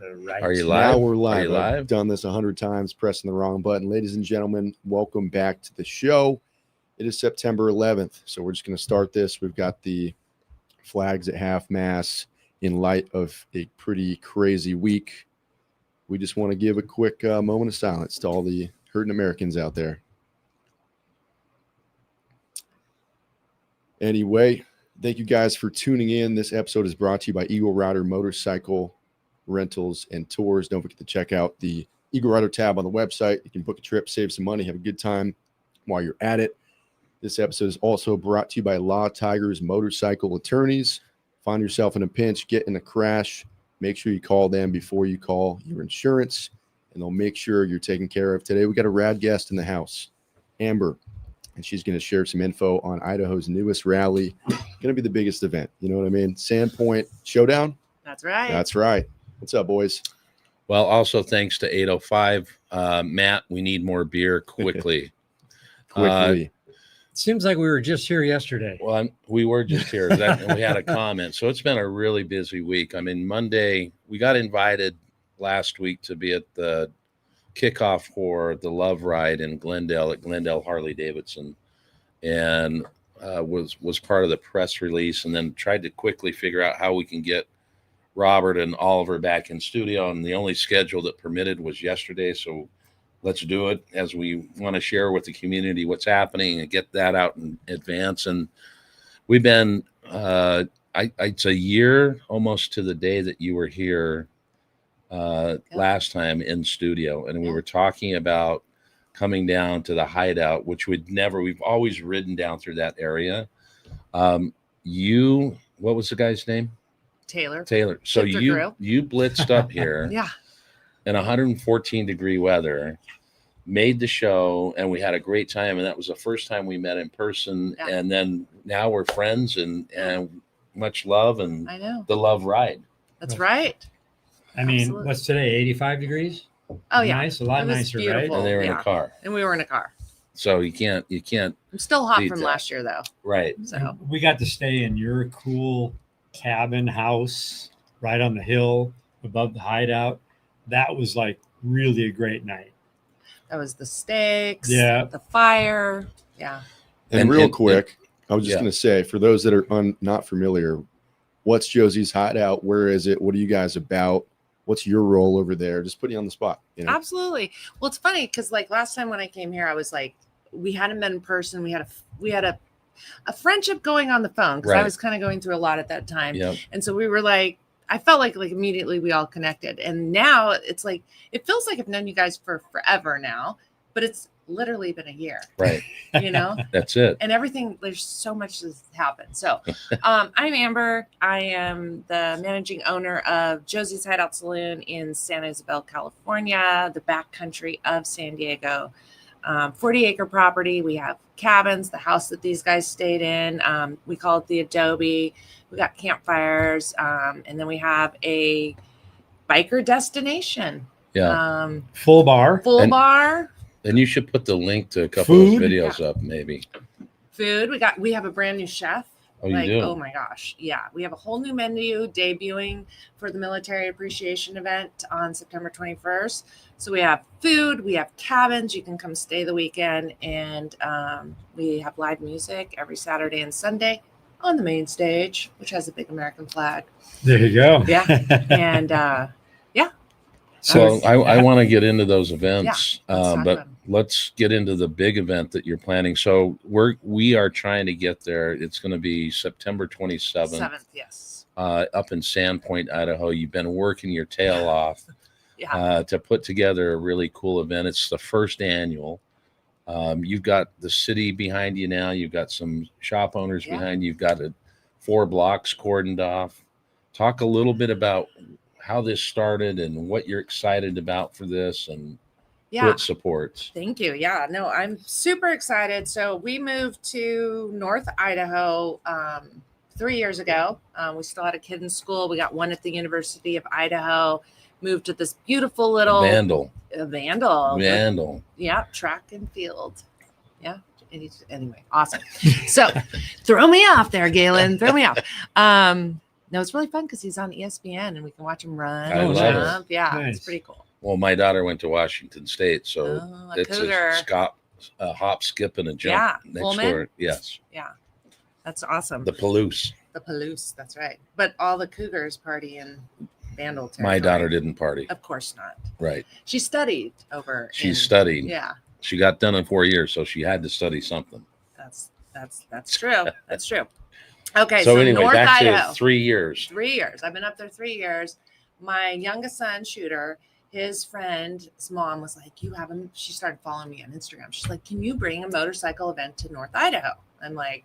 All right. Are you live? Now we're live. Are you live? I've done this 100 times, pressing the wrong button. Ladies and gentlemen, welcome back to the show. It is September 11th, so we're just going to start this. We've got the flags at half-mast in light of a pretty crazy week. We just want to give a quick moment of silence to all the hurting Americans out there. Anyway, thank you guys for tuning in. This episode is brought to you by Eagle Rider Motorcycle Rentals and Tours. Don't forget to check out the Eagle Rider tab on the website. You can book a trip, save some money, have a good time while you're at it. This episode is also brought to you by Law Tigers Motorcycle Attorneys. Find yourself in a pinch, get in a crash, make sure you call them before you call your insurance, and they'll make sure you're taken care of. Today, we got a rad guest in the house, Amber, and she's going to share some info on Idaho's newest rally. Going to be the biggest event. You know what I mean? Sandpoint Showdown? That's right. That's right. What's up, boys? Well, also thanks to 805. Matt, we need more beer quickly. Quickly. Seems like we were just here yesterday. Well, we were just here and we had a comment. So it's been a really busy week. I mean, Monday, we got invited last week to be at the kickoff for the Love Ride in Glendale at Glendale Harley Davidson, and was part of the press release, and then tried to quickly figure out how we can get Robert and Oliver back in studio, and the only schedule that permitted was yesterday. So let's do it, as we want to share with the community what's happening and get that out in advance. And we've been, it's a year almost to the day that you were here last time in studio, and we were talking about coming down to the Hideout, which we've always ridden down through that area. What was the guy's name? Taylor. So Victor you Grill. blitzed up here Yeah. in 114 degree weather, made the show, and we had a great time. And that was the first time we met in person. Yeah. And then now we're friends and much love, and I know. the Love Ride. That's right. I mean, Absolutely. what's today? 85 degrees? Oh yeah. Nice. A lot It was nicer, beautiful. And they were in Yeah. a car. And we were in a car. So you can't, I'm still hot Beat from that. last year though. right. right? So We got to stay in your cool cabin house right on the hill above the Hideout. That was like really a great night. that was the steaks, Yeah. the fire. Yeah. And real quick, I was just yeah. going to say, for those that are not familiar, what's Josie's Hideout? Where is it? What are you guys about? What's your role over there? Just putting you on the spot. You know? Absolutely. Well, it's funny because like last time when I came here, I was like, we hadn't met in person. We had a friendship going on the phone because I Right. was kind of going through a lot at that time. Yep. And so we were like, I felt like immediately we all connected. And now it's like, it feels like I've known you guys for forever now, but it's literally been a year, Right. you know? That's it. And everything, there's so much that's happened. So I'm Amber. I am the managing owner of Josie's Hideout Saloon in San Isabel, California, the backcountry of San Diego. 40-acre property. We have cabins, the house that these guys stayed in. We call it the Adobe. We got campfires. And then we have a biker destination. Yeah. Full bar. Full And- bar. And you should put the link to a couple Food? of those videos up, maybe. Food. We have a brand new chef. Oh, you do? Oh my gosh. Yeah. We have a whole new menu debuting for the military appreciation event on September 21st. So we have food, we have cabins. You can come stay the weekend, and we have live music every Saturday and Sunday on the main stage, which has a big American flag. There you go. Yeah. And So I want to get into those events, Yeah, let's talk but about 'em. let's get into the big event that you're planning. So we are trying to get there. It's going to be September 27th, 7th, yes. up in Sandpoint, Idaho. You've been working your tail off Yeah. to put together a really cool event. It's the first annual. You've got the city behind you now. You've got some shop owners Yeah. behind you. You've got 4 blocks cordoned off. Talk a little bit about how this started and what you're excited about for this and who Yeah. it supports. Thank you. Yeah, no, I'm super excited. So we moved to North Idaho 3 years ago. We still had a kid in school. We got one at the University of Idaho. Moved to this beautiful little Vandal. Vandal. Yeah, track and field. Yeah. Anyway, awesome. So throw me off there, Galen. Throw me off. No, it's really fun because he's on ESPN and we can watch him run. I and love it. jump. Yeah, Nice. it's pretty cool. Well, my daughter went to Washington State, so Oh, a it's cougar. a hop, skip, and a jump Yeah, next Pullman? door. Yes, Yeah, that's awesome. the Palouse. The Palouse, that's right. But all the cougars party in Vandal territory. My daughter didn't party. Of course not. Right. She studied over. She in- studied. Yeah, She got done in 4 years, so she had to study something. that's true. That's true. Okay, So so anyway, North back Idaho. to 3 years. 3 years. I've been up there 3 years. My youngest son, Shooter, his friend's mom was like, "You have him." She started following me on Instagram. She's like, "Can you bring a motorcycle event to North Idaho?" I'm like,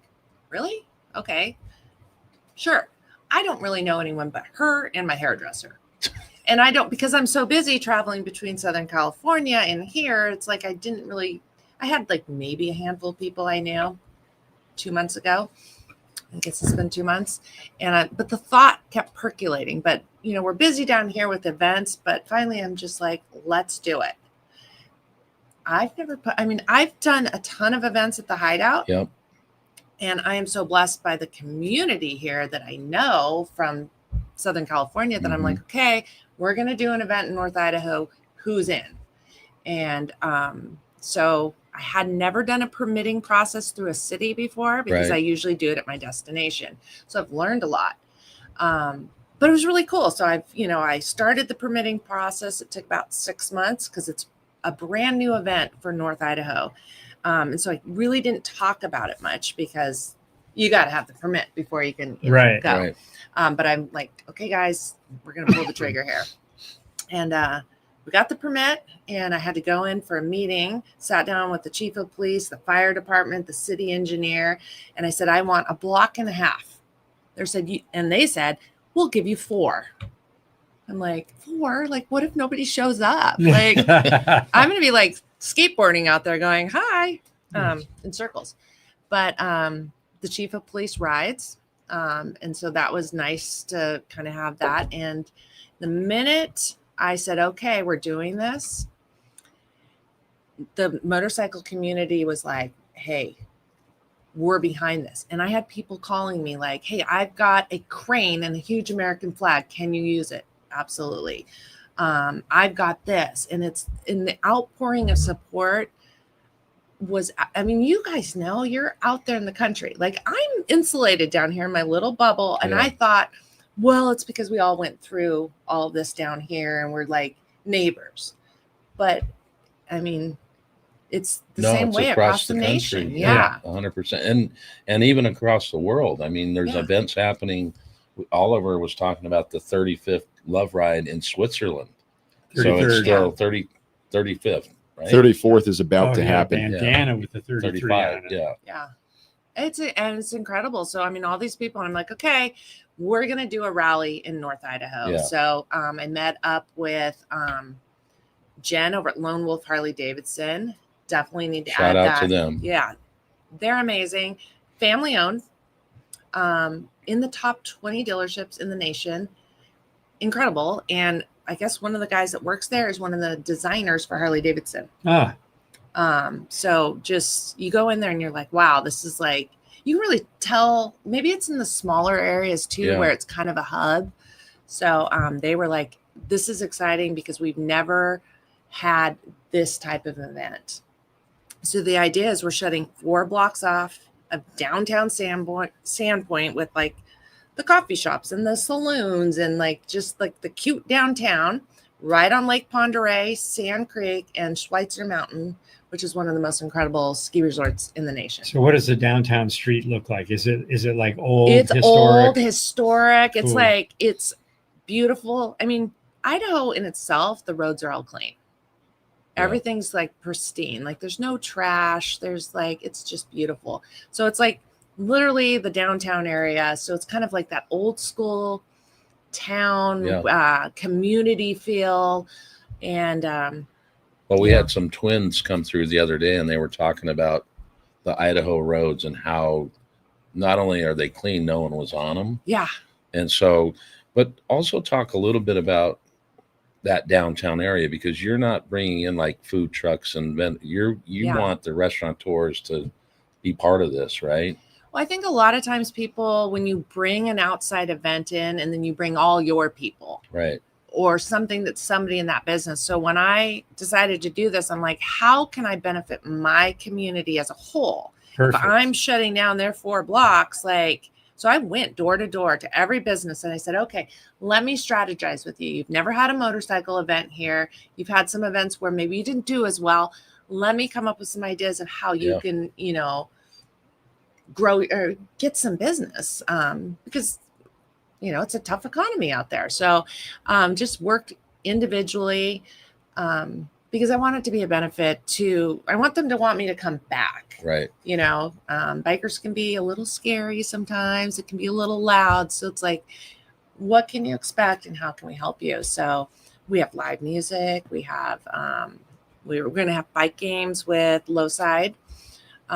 "Really? Okay, sure." I don't really know anyone but her and my hairdresser. And I don't, because I'm so busy traveling between Southern California and here, it's like I had like maybe a handful of people I knew 2 months ago. I guess it's been 2 months. But the thought kept percolating. But, we're busy down here with events. But finally, I'm just like, let's do it. I've done a ton of events at the Hideout. Yep. And I am so blessed by the community here that I know from Southern California that I'm like, okay, we're going to do an event in North Idaho. Who's in? And so I had never done a permitting process through a city before because Right. I usually do it at my destination. So I've learned a lot. But it was really cool. So I started the permitting process. It took about 6 months because it's a brand new event for North Idaho. And so I really didn't talk about it much because you got to have the permit before you can go. Right. But I'm like, okay, guys, we're going to pull the trigger here. And we got the permit and I had to go in for a meeting, sat down with the chief of police, the fire department, the city engineer. And I said, I want a block and a half. They said, we'll give you 4. I'm like, 4? Like, what if nobody shows up? Like, I'm going to be like skateboarding out there going, hi, in circles. But the chief of police rides. And so that was nice to kind of have that. And the minute I said, okay, we're doing this, the motorcycle community was like, hey, we're behind this. And I had people calling me like, hey, I've got a crane and a huge American flag. Can you use it? Absolutely. I've got this. And it's in the outpouring of support you guys know you're out there in the country. Like I'm insulated down here in my little bubble. And I thought, well, it's because we all went through all this down here and we're like neighbors. But it's the same way across the nation. country. Yeah. 100%. And even across the world. There's events happening. Oliver was talking about the 35th Love Ride in Switzerland. So it's still 35th. Right? 34th is about to happen. Bandana with the 33 on it. Yeah. It's incredible. So, all these people, I'm like, okay, we're going to do a rally in North Idaho. Yeah. So I met up with Jen over at Lone Wolf Harley Davidson. Definitely need to add that. Shout out to them. Yeah. They're amazing. Family owned. In the top 20 dealerships in the nation. Incredible. And I guess one of the guys that works there is one of the designers for Harley Davidson. So just you go in there and you're like, wow, this is like, you can really tell, maybe it's in the smaller areas too, where it's kind of a hub. So they were like, this is exciting because we've never had this type of event. So the idea is we're shutting 4 blocks off of downtown Sandpoint with like the coffee shops and the saloons and like just like the cute downtown right on Lake Ponderay, Sand Creek, and Schweitzer Mountain, which is one of the most incredible ski resorts in the nation. So what does the downtown street look like? Is it like old? It's historic? old, historic. Cool. It's like, it's beautiful. Idaho in itself, the roads are all clean. Everything's like pristine. Like there's no trash. There's like, it's just beautiful. So it's like literally the downtown area. So it's kind of like that old school town community feel. And well, we had some twins come through the other day and they were talking about the Idaho roads and how not only are they clean, no one was on them. Yeah. And so, but also talk a little bit about that downtown area, because you're not bringing in like food trucks and you want the restaurateurs to be part of this, right? Well, I think a lot of times people, when you bring an outside event in and then you bring all your people, Right. or something that's somebody in that business. So when I decided to do this, I'm like, how can I benefit my community as a whole? Perfect. If I'm shutting down their 4 blocks, like, so I went door to door to every business and I said, okay, let me strategize with you. You've never had a motorcycle event here. You've had some events where maybe you didn't do as well. Let me come up with some ideas of how you can, grow or get some business. Because it's a tough economy out there. So just worked individually because I want it to be a benefit I want them to want me to come back. Right. Bikers can be a little scary sometimes. It can be a little loud. So it's like, what can you expect and how can we help you? So we have live music. We have, we're going to have bike games with Lowside. We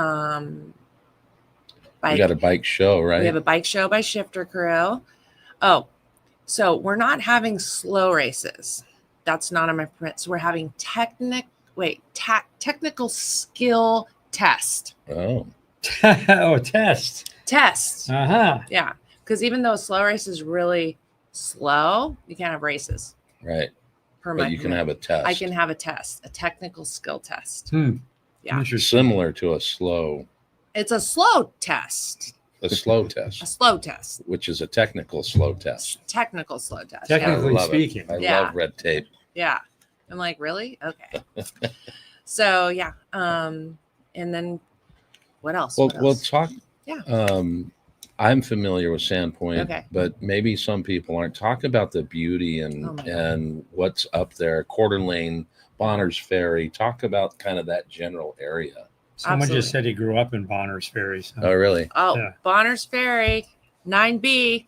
got a bike show, right? We have a bike show by Shifter Crew. Oh, so we're not having slow races. That's not on my print. So we're having technical skill test. Oh. Oh, test. Uh-huh. Yeah. Because even though a slow race is really slow, you can't have races. Right. But you can have a test. I can have a test, a technical skill test. Yeah. Similar to a slow. It's a slow test. A slow test. A slow test. Which is a technical slow test. Technical slow test. Technically speaking. I love red tape. Yeah. I'm like, really? Okay. So, yeah. And then what else? We'll talk. Yeah. I'm familiar with Sandpoint, okay, but maybe some people aren't. Talk about the beauty and what's up there. Coeur d'Alene, Bonner's Ferry. Talk about kind of that general area. Someone just said he grew up in Bonner's Ferry. So. Oh, really? Oh, yeah. Bonner's Ferry, 9B.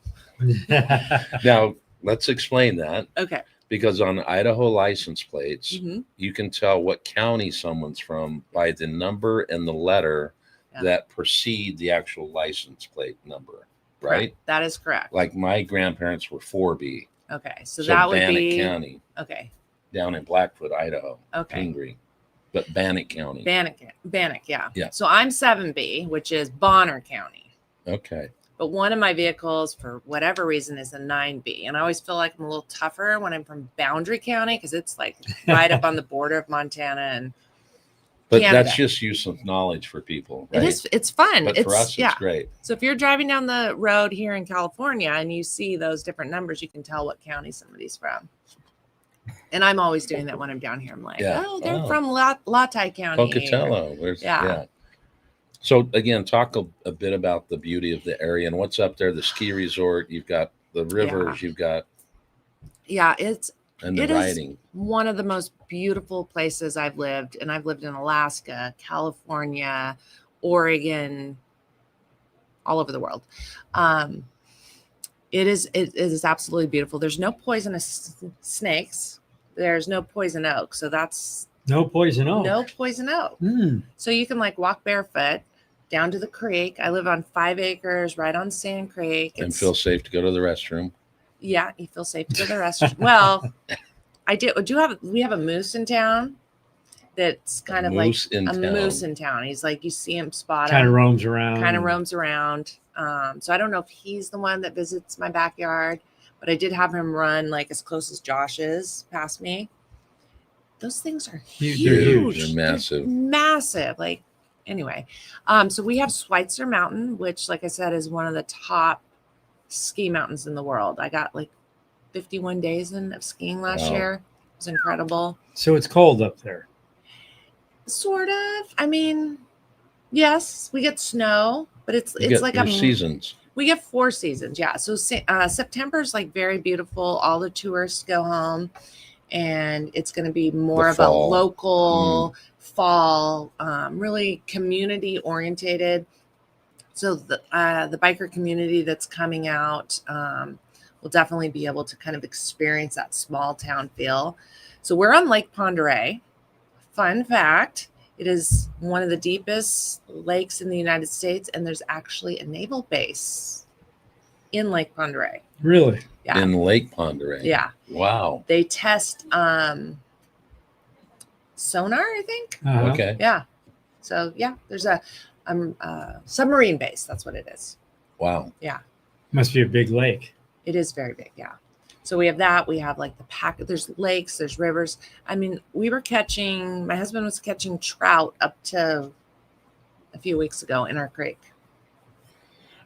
Now, let's explain that. Okay. Because on Idaho license plates, you can tell what county someone's from by the number and the letter that precede the actual license plate number, right? Correct. That is correct. Like my grandparents were 4B. Okay. So that would Bannock be County. Okay. Down in Blackfoot, Idaho. Okay. Pingree. But Bannock County. Bannock, yeah. Yeah. So I'm 7B, which is Bonner County. Okay. But one of my vehicles, for whatever reason, is a 9B. And I always feel like I'm a little tougher when I'm from Boundary County because it's like right up on the border of Montana and But Canada. that's just use of knowledge for people, right? It is. It's fun. But for us, it's great. So if you're driving down the road here in California and you see those different numbers, you can tell what county somebody's from. And I'm always doing that when I'm down here. I'm like, oh, they're from Lati County. Pocatello. Yeah. So again, talk a bit about the beauty of the area and what's up there. The ski resort. You've got the rivers. You've got. Yeah, and the riding. Is one of the most beautiful places I've lived. And I've lived in Alaska, California, Oregon, all over the world. It is absolutely beautiful. There's no poisonous snakes. There's no poison oak. So that's no poison oak. No poison oak. So you can like walk barefoot down to the creek. I live on 5 acres right on Sand Creek. And feel safe to go to the restroom. Yeah, you feel safe to go to the restroom. Well, we have a moose in town that's kind of like a moose in town. He's like, you see him spot him. Kind of roams around. So I don't know if he's the one that visits my backyard, but I did have him run like as close as Josh is past me. Those things are huge. They're massive. They're massive. Like, anyway. So we have Schweitzer Mountain, which, like I said, is one of the top ski mountains in the world. I got like 51 days of skiing last year. It was incredible. So it's cold up there. Sort of. I mean, yes, we get snow, but it's like seasons. We get 4 seasons. Yeah. So September is like very beautiful. All the tourists go home. And it's going to be more of a local fall, really community orientated. So the biker community that's coming out will definitely be able to kind of experience that small town feel. So we're on Lake Pend Oreille. Fun fact, it is one of the deepest lakes in the United States, and there's actually a naval base in Lake Pend Oreille. Really? Yeah. In Lake Pend Oreille. Yeah. Wow. They test sonar, I think. Uh-huh. Okay. Yeah. So yeah, there's a submarine base. That's what it is. Wow. Must be a big lake. It is very big. Yeah. So we have that. We have like there's lakes, there's rivers. I mean, my husband was catching trout up to a few weeks ago in our creek.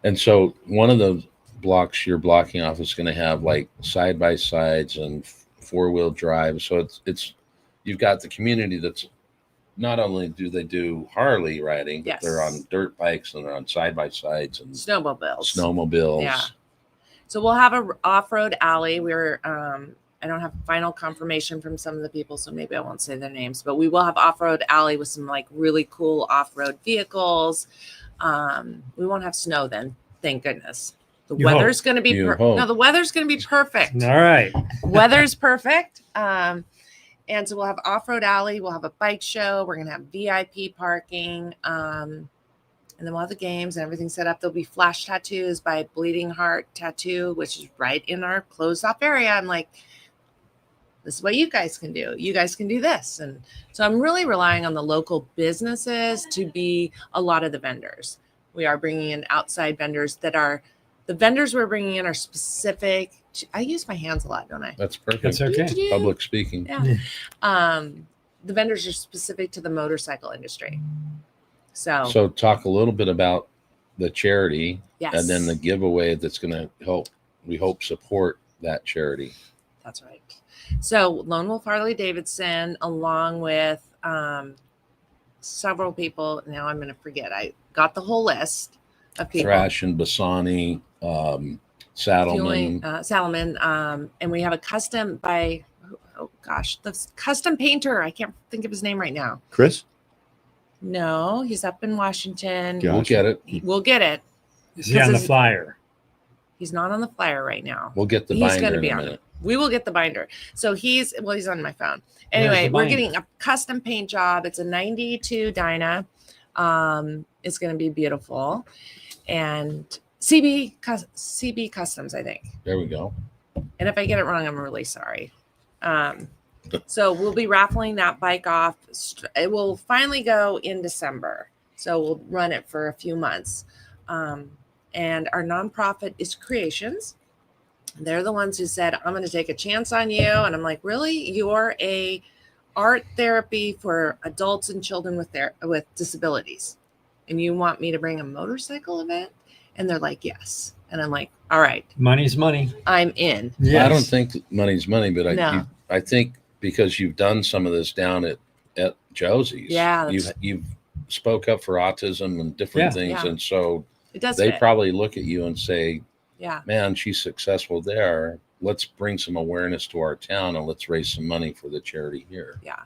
And so one of the blocks you're blocking off is going to have like side by sides and 4-wheel drive. So it's you've got the community that's not only do they do Harley riding, Yes. but they're on dirt bikes and they're on side by sides and Snowmobiles. Yeah. So we'll have a off-road alley. I don't have final confirmation from some of the people, so maybe I won't say their names, but we will have off-road alley with some like really cool off-road vehicles. We won't have snow then, thank goodness. The weather's going to be the weather's going to be perfect. All right. Weather's perfect. And so we'll have off-road alley. We'll have a bike show. We're going to have VIP parking. And then we'll have the games and everything set up. There'll be flash tattoos by Bleeding Heart Tattoo, which is right in our closed off area. I'm like, this is what you guys can do. You guys can do this. And so I'm really relying on the local businesses to be a lot of the vendors. We are bringing in outside vendors the vendors we're bringing in are specific. I use my hands a lot, don't I? That's perfect. That's okay. Public speaking. Yeah. The vendors are specific to the motorcycle industry. So talk a little bit about the charity yes. and then the giveaway that's going to help, we hope, support that charity. That's right. So Lone Wolf Harley Davidson, along with several people. Now I'm going to forget. I got the whole list of people. Thrash and Bassani, Salomon. And we have a custom by, the custom painter. I can't think of his name right now. Chris? No, he's up in Washington. Gotcha. We'll get it. We'll get it. Is he on the flyer? He's not on the flyer right now. We'll get the He's binder going to be in a on minute. it. We will get the binder. So he's on my phone. Anyway, we're getting a custom paint job. It's a 92 Dyna. It's going to be beautiful. And CB Customs, I think. There we go. And if I get it wrong, I'm really sorry. So we'll be raffling that bike off. It will finally go in December. So we'll run it for a few months. And our nonprofit is Creations. They're the ones who said, I'm going to take a chance on you. And I'm like, really? You're a art therapy for adults and children with disabilities. And you want me to bring a motorcycle event? And they're like, yes. And I'm like, all right. Money's money. I'm in. Yes. I don't think money's money, but No. I think because you've done some of this down at Josie's. Yeah. You've spoke up for autism and different things. Yeah. And so It does they fit. probably look at you and say, Yeah. man, she's successful there. Let's bring some awareness to our town and let's raise some money for the charity here. Yeah.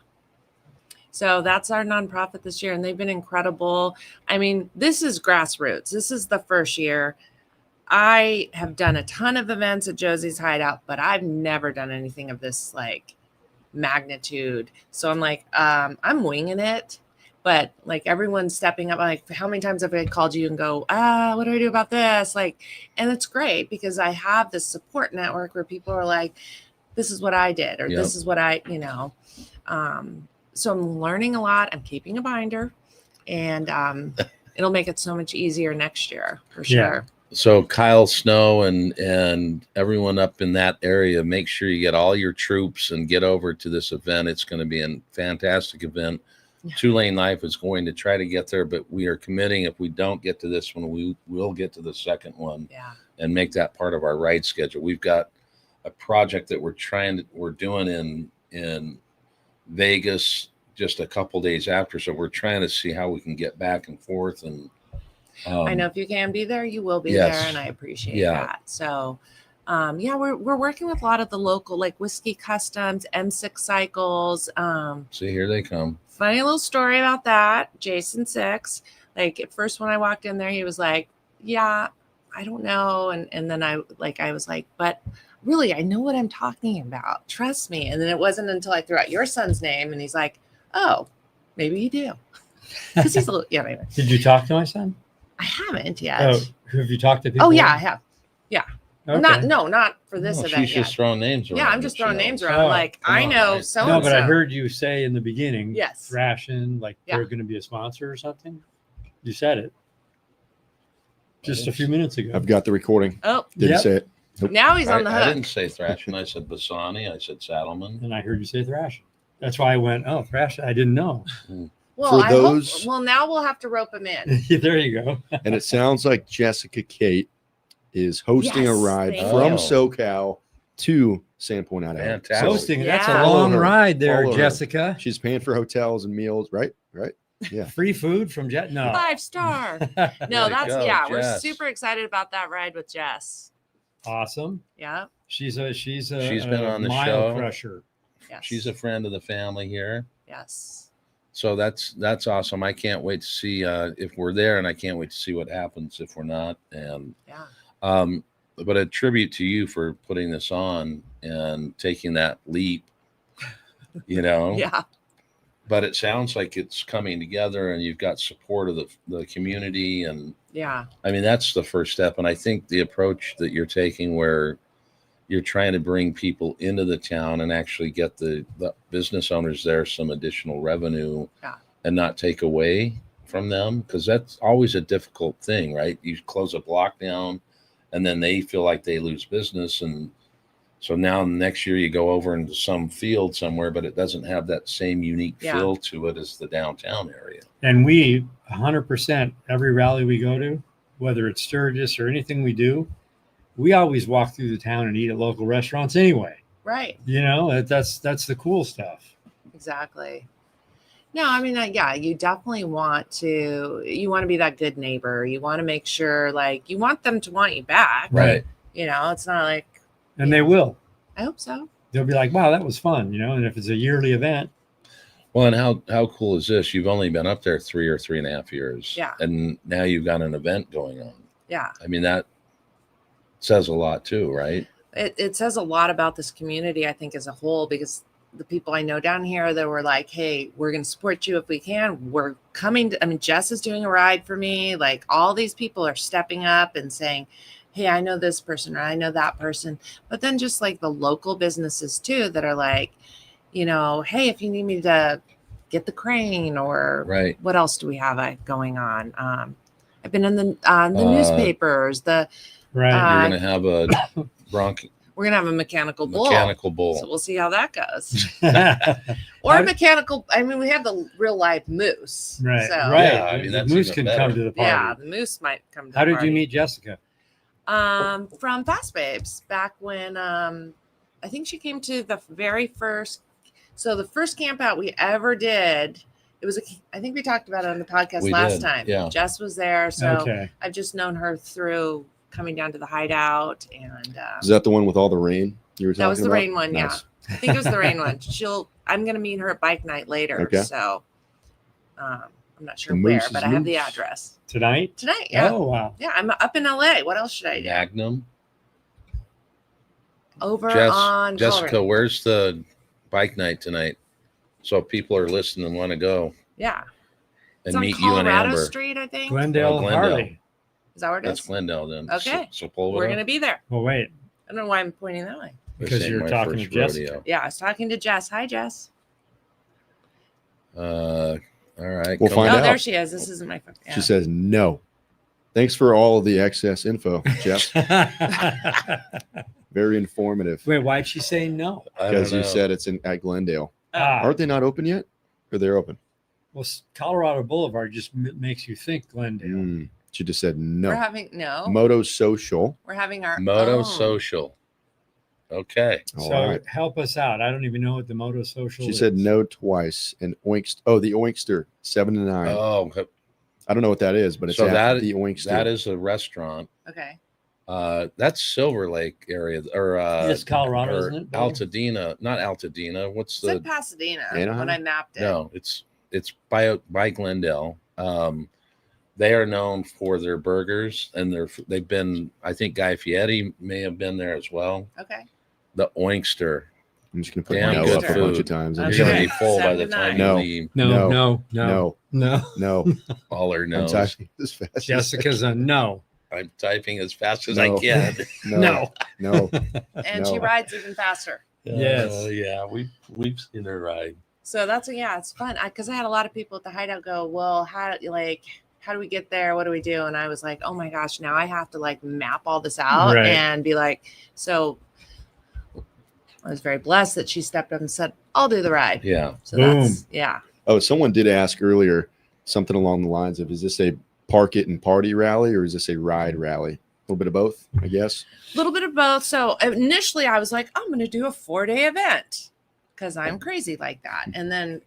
So that's our nonprofit this year. And they've been incredible. I mean, this is grassroots. This is the first year. I have done a ton of events at Josie's Hideout, but I've never done anything of this like magnitude. So I'm like, I'm winging it. But like everyone's stepping up. Like, how many times have I called you and go, what do I do about this? Like, and it's great because I have this support network where people are like, this is what I did, or this is what I. So I'm learning a lot. I'm keeping a binder, and it'll make it so much easier next year for sure. Yeah. So Kyle Snow and everyone up in that area, make sure you get all your troops and get over to this event. It's going to be a fantastic event. Yeah. 2LaneLIVE is going to try to get there, but we are committing. If we don't get to this one, we will get to the second one and make that part of our ride schedule. We've got a project that we're doing in Vegas just a couple days after. So we're trying to see how we can get back and forth. And I know if you can be there, you will be yes. there. And I appreciate that. So we're working with a lot of the local, like Whiskey Customs, M6 Cycles. See, here they come. Funny little story about that. Jason Six, like at first when I walked in there, he was like, yeah, I don't know. And then I was like, but really, I know what I'm talking about. Trust me. And then it wasn't until I threw out your son's name and he's like, oh, maybe you do. Because he's a little, anyway. Did you talk to my son? I haven't yet. Oh, have you talked to people? Oh, yeah, I have. Yeah. Okay. Not for this event She's just throwing names around. Yeah, I'm just throwing names around. Oh, like, I know so No, but I heard you say in the beginning, yes, Thrashin', like Yeah. they're going to be a sponsor or something. You said it just a few minutes ago. I've got the recording. Oh, Didn't Yep. say it. Nope. now he's on the I hook. didn't say Thrashing. I said Bassani. I said Saddleman. And I heard you say thrash. That's why I went, oh, thrash. I didn't know. Well, For I those- hope, well, now we'll have to rope him in. There you go. And it sounds like Jessica Kate is hosting a Yes, ride thank from you. SoCal to Sandpoint, Idaho. Fantastic. So Hosting. That's a Yeah. long Follow her. ride there, Follow her. Jessica. she's paying for hotels and meals, right? Right. Yeah. Free food from Jet. No. 5-star. No, Way to that's go, we're Jess. super excited about that ride with Jess. Awesome. Yeah. She's been on the mile show. crusher. Yes. She's a friend of the family here. yes. So that's awesome. I can't wait to see if we're there, and I can't wait to see what happens if we're not. And Yeah. but a tribute to you for putting this on and taking that leap. Yeah. But it sounds like it's coming together, and you've got support of the community, and Yeah. I mean that's the first step. And I think the approach that you're taking, where you're trying to bring people into the town and actually get the business owners there some additional revenue, Yeah. and not take away from them, because that's always a difficult thing, right? You close a block down, and then they feel like they lose business, and so now next year you go over into some field somewhere, but it doesn't have that same unique Yeah. feel to it as the downtown area. And we 100%, every rally we go to, whether it's Sturgis or anything we do, we always walk through the town and eat at local restaurants anyway. Right. That's the cool stuff. Exactly. No, I mean, yeah, you definitely want to be that good neighbor. You want to make sure, like, you want them to want you back. Right. It's not like, And they will. I hope so. They'll be like, wow, that was fun, and if it's a yearly event, Well, and how cool is this? You've only been up there 3 or 3.5 years. Yeah. And now you've got an event going on. Yeah. I mean, that says a lot too, right? It says a lot about this community, I think, as a whole, because the people I know down here that were like, hey, we're going to support you if we can. We're coming to, I mean, Jess is doing a ride for me. Like, all these people are stepping up and saying, hey, I know this person or I know that person. But then just like the local businesses too, that are like, hey, if you need me to get the crane, or Right. what else do we have going on? I've been in the newspapers, right? You're going to have a we're going to have a mechanical bull. So we'll see how that goes. Or How- mechanical. I mean, we have the real live moose. right, So, right. Yeah, I mean, the that's moose even can better. come to the party. Yeah, the moose might come to How the did party. you meet Jessica? From Fast Babes, back when I think she came to the very first. So the first camp out we ever did, I think we talked about it on the podcast We last did, time. yeah. Jess was there. So Okay. I've just known her through coming down to the Hideout, and Is that the one with all the rain you were talking that was the about? rain one. Nice. Yeah, I think it was the rain one. I'm going to meet her at bike night later. Okay. So I'm not sure The where, moose but is I have the moose. address Tonight? tonight. Yeah. Oh, wow. Yeah, I'm up in LA. What else should I do? Magnum. Over on Jessica, Colorado. where's the bike night tonight? So if people are listening and want to go Yeah. and It's on meet you and Colorado Amber. Street, I think. Glendale, Glendale. Harley. Is that where it That's is? Glendale then. Okay. Sepulveda. We're going to be there. Well, wait. I don't know why I'm pointing that way. This because ain't you're my talking first to Jessica. rodeo. Yeah, I was talking to Jess. Hi, Jess. All right. We'll come find on. Oh, out. there she is. This isn't my phone. Yeah. She says no. Thanks for all the excess info, Jeff. Very informative. Wait, why'd she say no? I don't Because you know. said it's at Glendale. Ah, Aren't they not open yet? Or they're open? well, Colorado Boulevard just makes you think Glendale. Mm. She just said We're no. having Moto Social. We're having our Moto own. Social. Okay. All So right. help us out. I don't even know what the Moto Social She is. said no twice. And Oinkster. Oh, the Oinkster, 7 to 9. Oh, I don't know what that is, but it's so at that the Oinkster. that is a restaurant. Okay. That's Silver Lake area, or It's Colorado, or isn't it, Bill? Altadena, not Altadena. What's It the said Pasadena Anaheim? when I mapped it. no? It's by Glendale. They are known for their burgers, and they've been. I think Guy Fieri may have been there as well. Okay. The Oinkster. I'm just going to put Damn no good up a bunch food. of times. Okay. You're going to be full by 7 the to time 9. No. you leave. no, No. no, no, No. All or I'm no. typing as fast as I Jessica's a no. I'm typing as fast as I No. can. No. No. And No. she rides even faster. Yes. Yeah, we've seen her ride. So it's fun. Because I had a lot of people at the Hideout go, well, how how do we get there? What do we do? And I was like, oh my gosh, now I have to like map all this out Right. and be like, so I was very blessed that she stepped up and said, I'll do the ride. Yeah. So Boom. that's, yeah. Oh, someone did ask earlier something along the lines of, is this a park it and party rally or is this a ride rally? A little bit of both, I guess. A little bit of both. So initially I was like, I'm going to do a 4-day event because I'm crazy like that. And then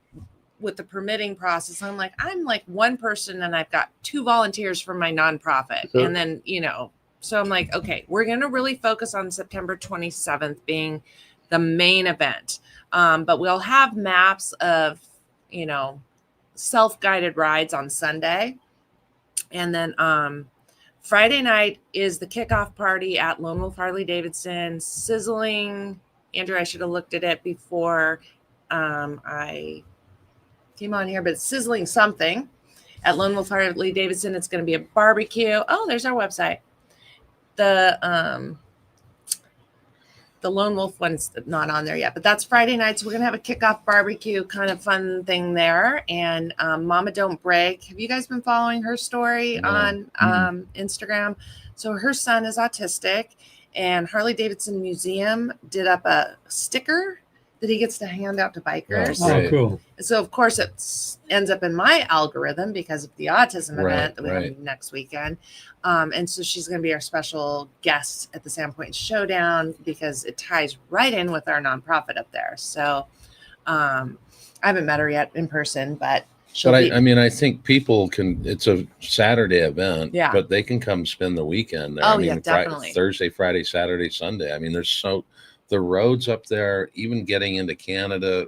with the permitting process, I'm like one person and I've got 2 volunteers from my nonprofit. Sure. And then, so I'm like, okay, we're going to really focus on September 27th being the main event. But we'll have maps of, self-guided rides on Sunday. And then Friday night is the kickoff party at Lone Wolf Harley Davidson, sizzling. Andrew, I should have looked at it before I came on here, but it's sizzling something at Lone Wolf Harley Davidson. It's going to be a barbecue. Oh, there's our website. The Lone Wolf one's not on there yet, but that's Friday night. So we're going to have a kickoff barbecue kind of fun thing there. And Mama Don't Break. Have you guys been following her story on Instagram? So her son is autistic, and Harley Davidson Museum did up a sticker that he gets to hand out to bikers. Oh, cool. So of course it ends up in my algorithm because of the autism event that we have next weekend. And so she's going to be our special guest at the Sandpoint Showdown because it ties right in with our nonprofit up there. So I haven't met her yet in person, but I think people can, it's a Saturday event, Yeah. but they can come spend the weekend there. Oh, yeah, definitely. Thursday, Friday, Saturday, Sunday. I mean, the roads up there, even getting into Canada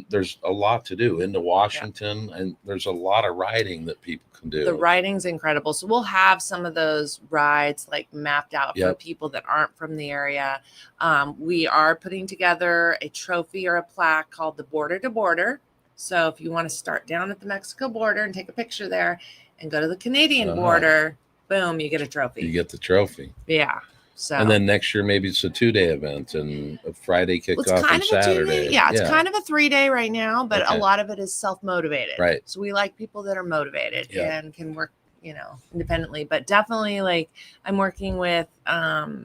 there's a lot to do into Washington, and there's a lot of riding that people can do. The riding's incredible. So we'll have some of those rides like mapped out for people that aren't from the area. We are putting together a trophy or a plaque called the Border to Border. So if you want to start down at the Mexico border and take a picture there and go to the Canadian border, boom, you get a trophy. You get the trophy. Yeah. So and then next year, maybe it's a 2-day event and a Friday kickoff and Saturday. It's kind of a 3-day right now, but a lot of it is self-motivated. Right. So we like people that are motivated and can work, independently. But definitely, like, I'm working with a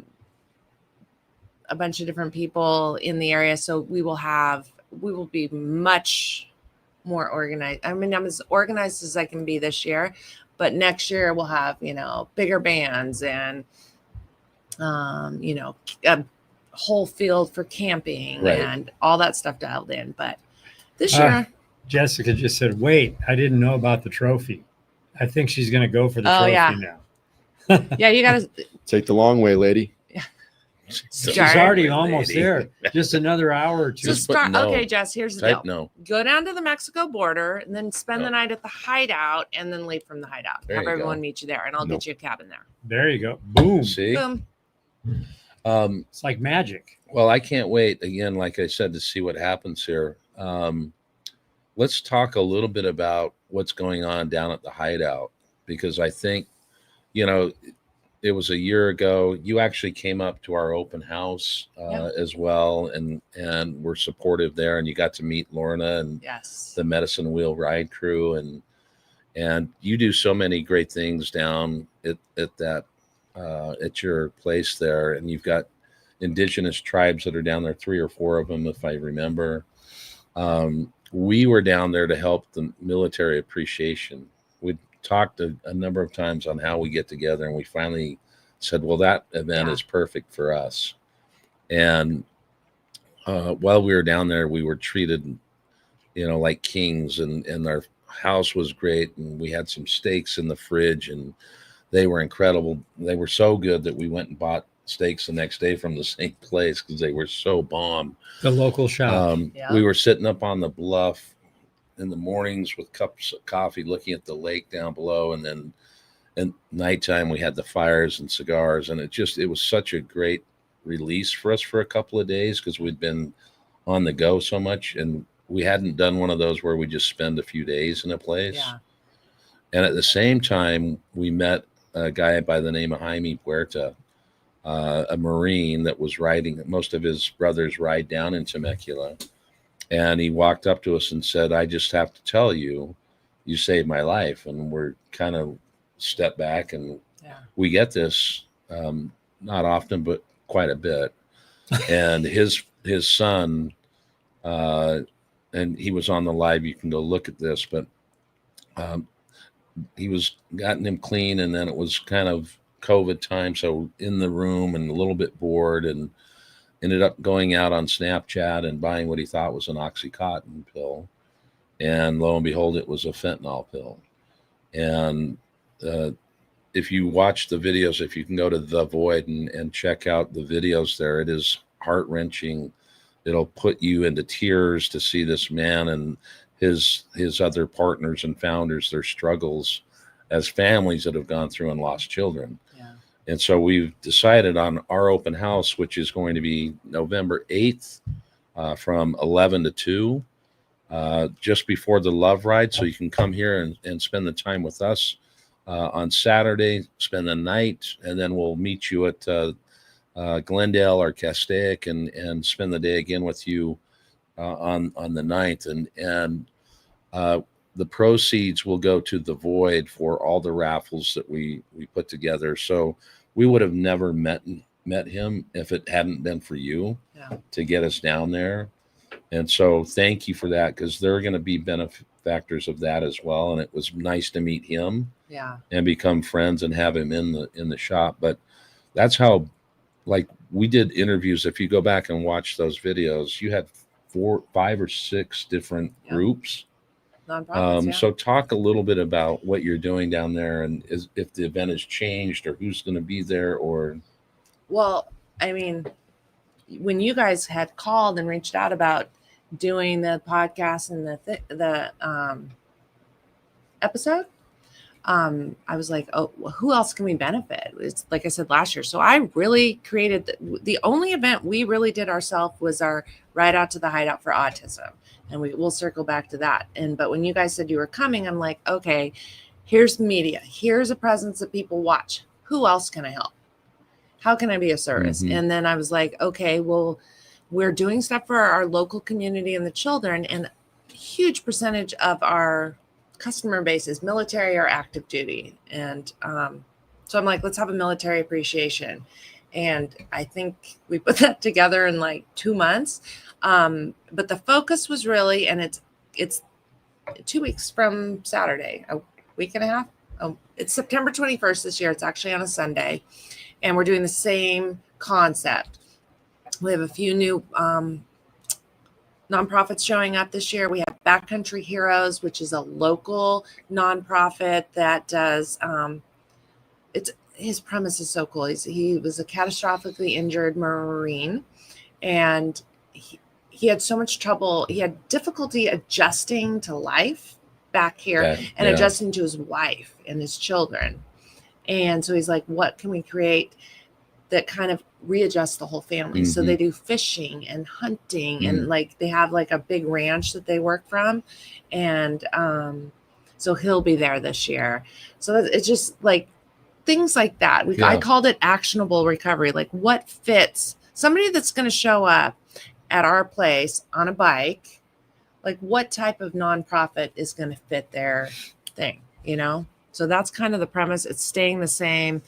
bunch of different people in the area. So we will be much more organized. I mean, I'm as organized as I can be this year, but next year we'll have, bigger bands and a whole field for camping and all that stuff dialed in. But this year, Jessica just said, "Wait, I didn't know about the trophy. I think she's going to go for the trophy now." Yeah, you got to take the long way, lady. She's already almost there. Just another hour or two. So okay, Jess, here's the deal. No. Go down to the Mexico border and then spend the night at the Hideout and then leave from the Hideout. Have everyone meet you there, and I'll get you a cabin there. There you go. Boom. See? Boom. It's like magic. Well, I can't wait again, like I said, to see what happens here. Let's talk a little bit about what's going on down at the Hideout, because I think, it was a year ago. You actually came up to our open house as well, and were supportive there, and you got to meet Lorna and the Medicine Wheel Ride crew, and you do so many great things down at that at your place there, and you've got indigenous tribes that are down there, 3 or 4 of them, if I remember. We were down there to help the military appreciation. We talked a number of times on how we get together, and we finally said, well, that event is perfect for us. And while we were down there, we were treated, like kings, and our house was great, and we had some steaks in the fridge, and they were incredible. They were so good that we went and bought steaks the next day from the same place because they were so bomb. The local shop. We were sitting up on the bluff in the mornings with cups of coffee, looking at the lake down below, and then at nighttime we had the fires and cigars, and it was such a great release for us for a couple of days because we'd been on the go so much, and we hadn't done one of those where we just spend a few days in a place. And at the same time, we met a guy by the name of Jaime Puerta, a Marine that was riding. Most of his brothers ride down in Temecula. And he walked up to us and said, I just have to tell you, you saved my life. And we're kind of step back, and we get this not often, but quite a bit. And his son, and he was on the live. You can go look at this, but he was gotten him clean, and then it was kind of COVID time, so in the room and a little bit bored, and ended up going out on Snapchat and buying what he thought was an Oxycontin pill, and lo and behold, it was a fentanyl pill. And if you watch the videos, if you can go to The Void and check out the videos there, it is heart-wrenching. It'll put you into tears to see this man and his other partners and founders, their struggles as families that have gone through and lost children. Yeah. And so we've decided on our open house, which is going to be November 8th from 11 to 2, just before the Love Ride. So you can come here and spend the time with us on Saturday, spend the night, and then we'll meet you at Glendale or Castaic and spend the day again with you on the 9th. And the proceeds will go to The Void for all the raffles that we put together. So we would have never met him if it hadn't been for you to get us down there. And so thank you for that, because they're going to be benefactors of that as well. And it was nice to meet him and become friends and have him in the shop. But that's how, like, we did interviews. If you go back and watch those videos, you had 4, 5 or 6 different groups. Nonprofits, So talk a little bit about what you're doing down there, and if the event has changed or who's going to be there, or. Well, I mean, when you guys had called and reached out about doing the podcast and the episode, I was like, oh, well, who else can we benefit? It's like I said last year. So I really created the only event we really did ourselves was our Ride Out to the Hideout for Autism. And we'll circle back to that. But when you guys said you were coming, I'm like, okay, here's media. Here's a presence that people watch. Who else can I help? How can I be of service? Mm-hmm. And then I was like, okay, well, we're doing stuff for our local community and the children. And a huge percentage of our customer base is military or active duty. And so I'm like, let's have a military appreciation. And I think we put that together in like 2 months. But the focus was really, and it's 2 weeks from Saturday, a week and a half. Oh, it's September 21st this year. It's actually on a Sunday, and we're doing the same concept. We have a few new nonprofits showing up this year. We have Backcountry Heroes, which is a local nonprofit that does, his premise is so cool. He was a catastrophically injured Marine, and he had so much trouble. He had difficulty adjusting to life back here and adjusting to his wife and his children. And so he's like, what can we create that kind of readjusts the whole family? Mm-hmm. So they do fishing and hunting, and like they have like a big ranch that they work from. And so he'll be there this year. So it's just like things like that. I called it actionable recovery. Like what fits somebody that's going to show up at our place on a bike, like what type of nonprofit is going to fit their thing, you know? So that's kind of the premise. It's staying the same.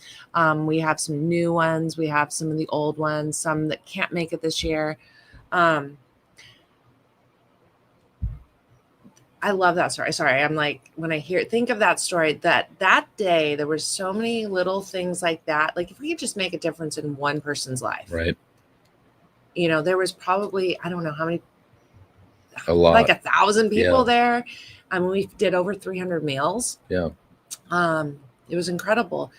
We have some new ones. We have some of the old ones, some that can't make it this year. I love that story. Sorry. I'm like, when I think of that story, that day, there were so many little things like that. Like if we could just make a difference in one person's life, right? You know, there was probably, I don't know how many, a lot, like 1,000 people there. I mean, we did over 300 meals. Yeah. It was incredible.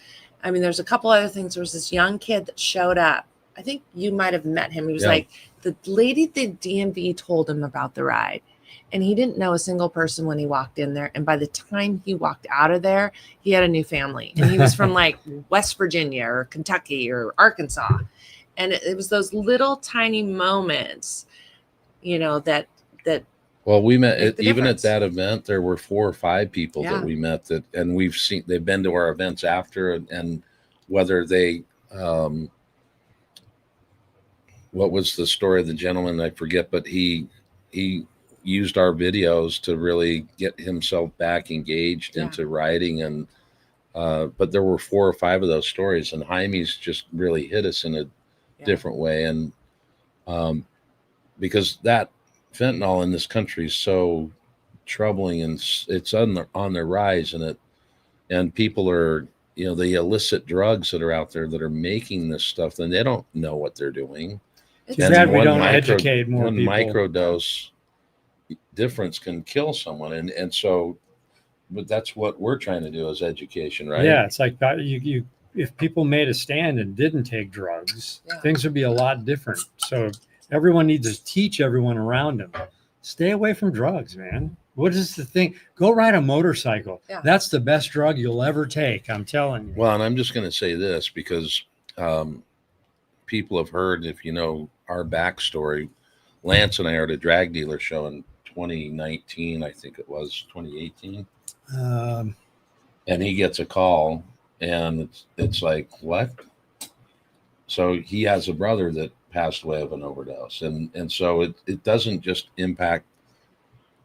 I mean, there's a couple other things. There was this young kid that showed up. I think you might have met him. He was like, the lady at the DMV told him about the ride, and he didn't know a single person when he walked in there. And by the time he walked out of there, he had a new family, and he was from like West Virginia or Kentucky or Arkansas. And it was those little tiny moments, you know, that. Well, we met even at that event. There were 4 or 5 people that we met and we've seen. They've been to our events after, and whether they, what was the story of the gentleman? I forget, but he used our videos to really get himself back engaged Yeah. into riding. And but there were 4 or 5 of those stories, and Jaime's just really hit us in a different way. And because that fentanyl in this country is so troubling, and it's on the rise, and people are, the illicit drugs that are out there that are making this stuff, then they don't know what they're doing. It's Too bad we don't educate more one people. microdose difference can kill someone, and so, but that's what we're trying to do, is education, right? Yeah, it's like you if people made a stand and didn't take drugs, things would be a lot different. So everyone needs to teach everyone around them, stay away from drugs, man. What is the thing? Go ride a motorcycle. Yeah. That's the best drug you'll ever take. I'm telling you. Well, and I'm just going to say this because people have heard, if you know our backstory, Lance and I are at a drag dealer show in 2019, I think it was 2018. And he gets a call, and it's like, what? So he has a brother that passed away of an overdose. And so it doesn't just impact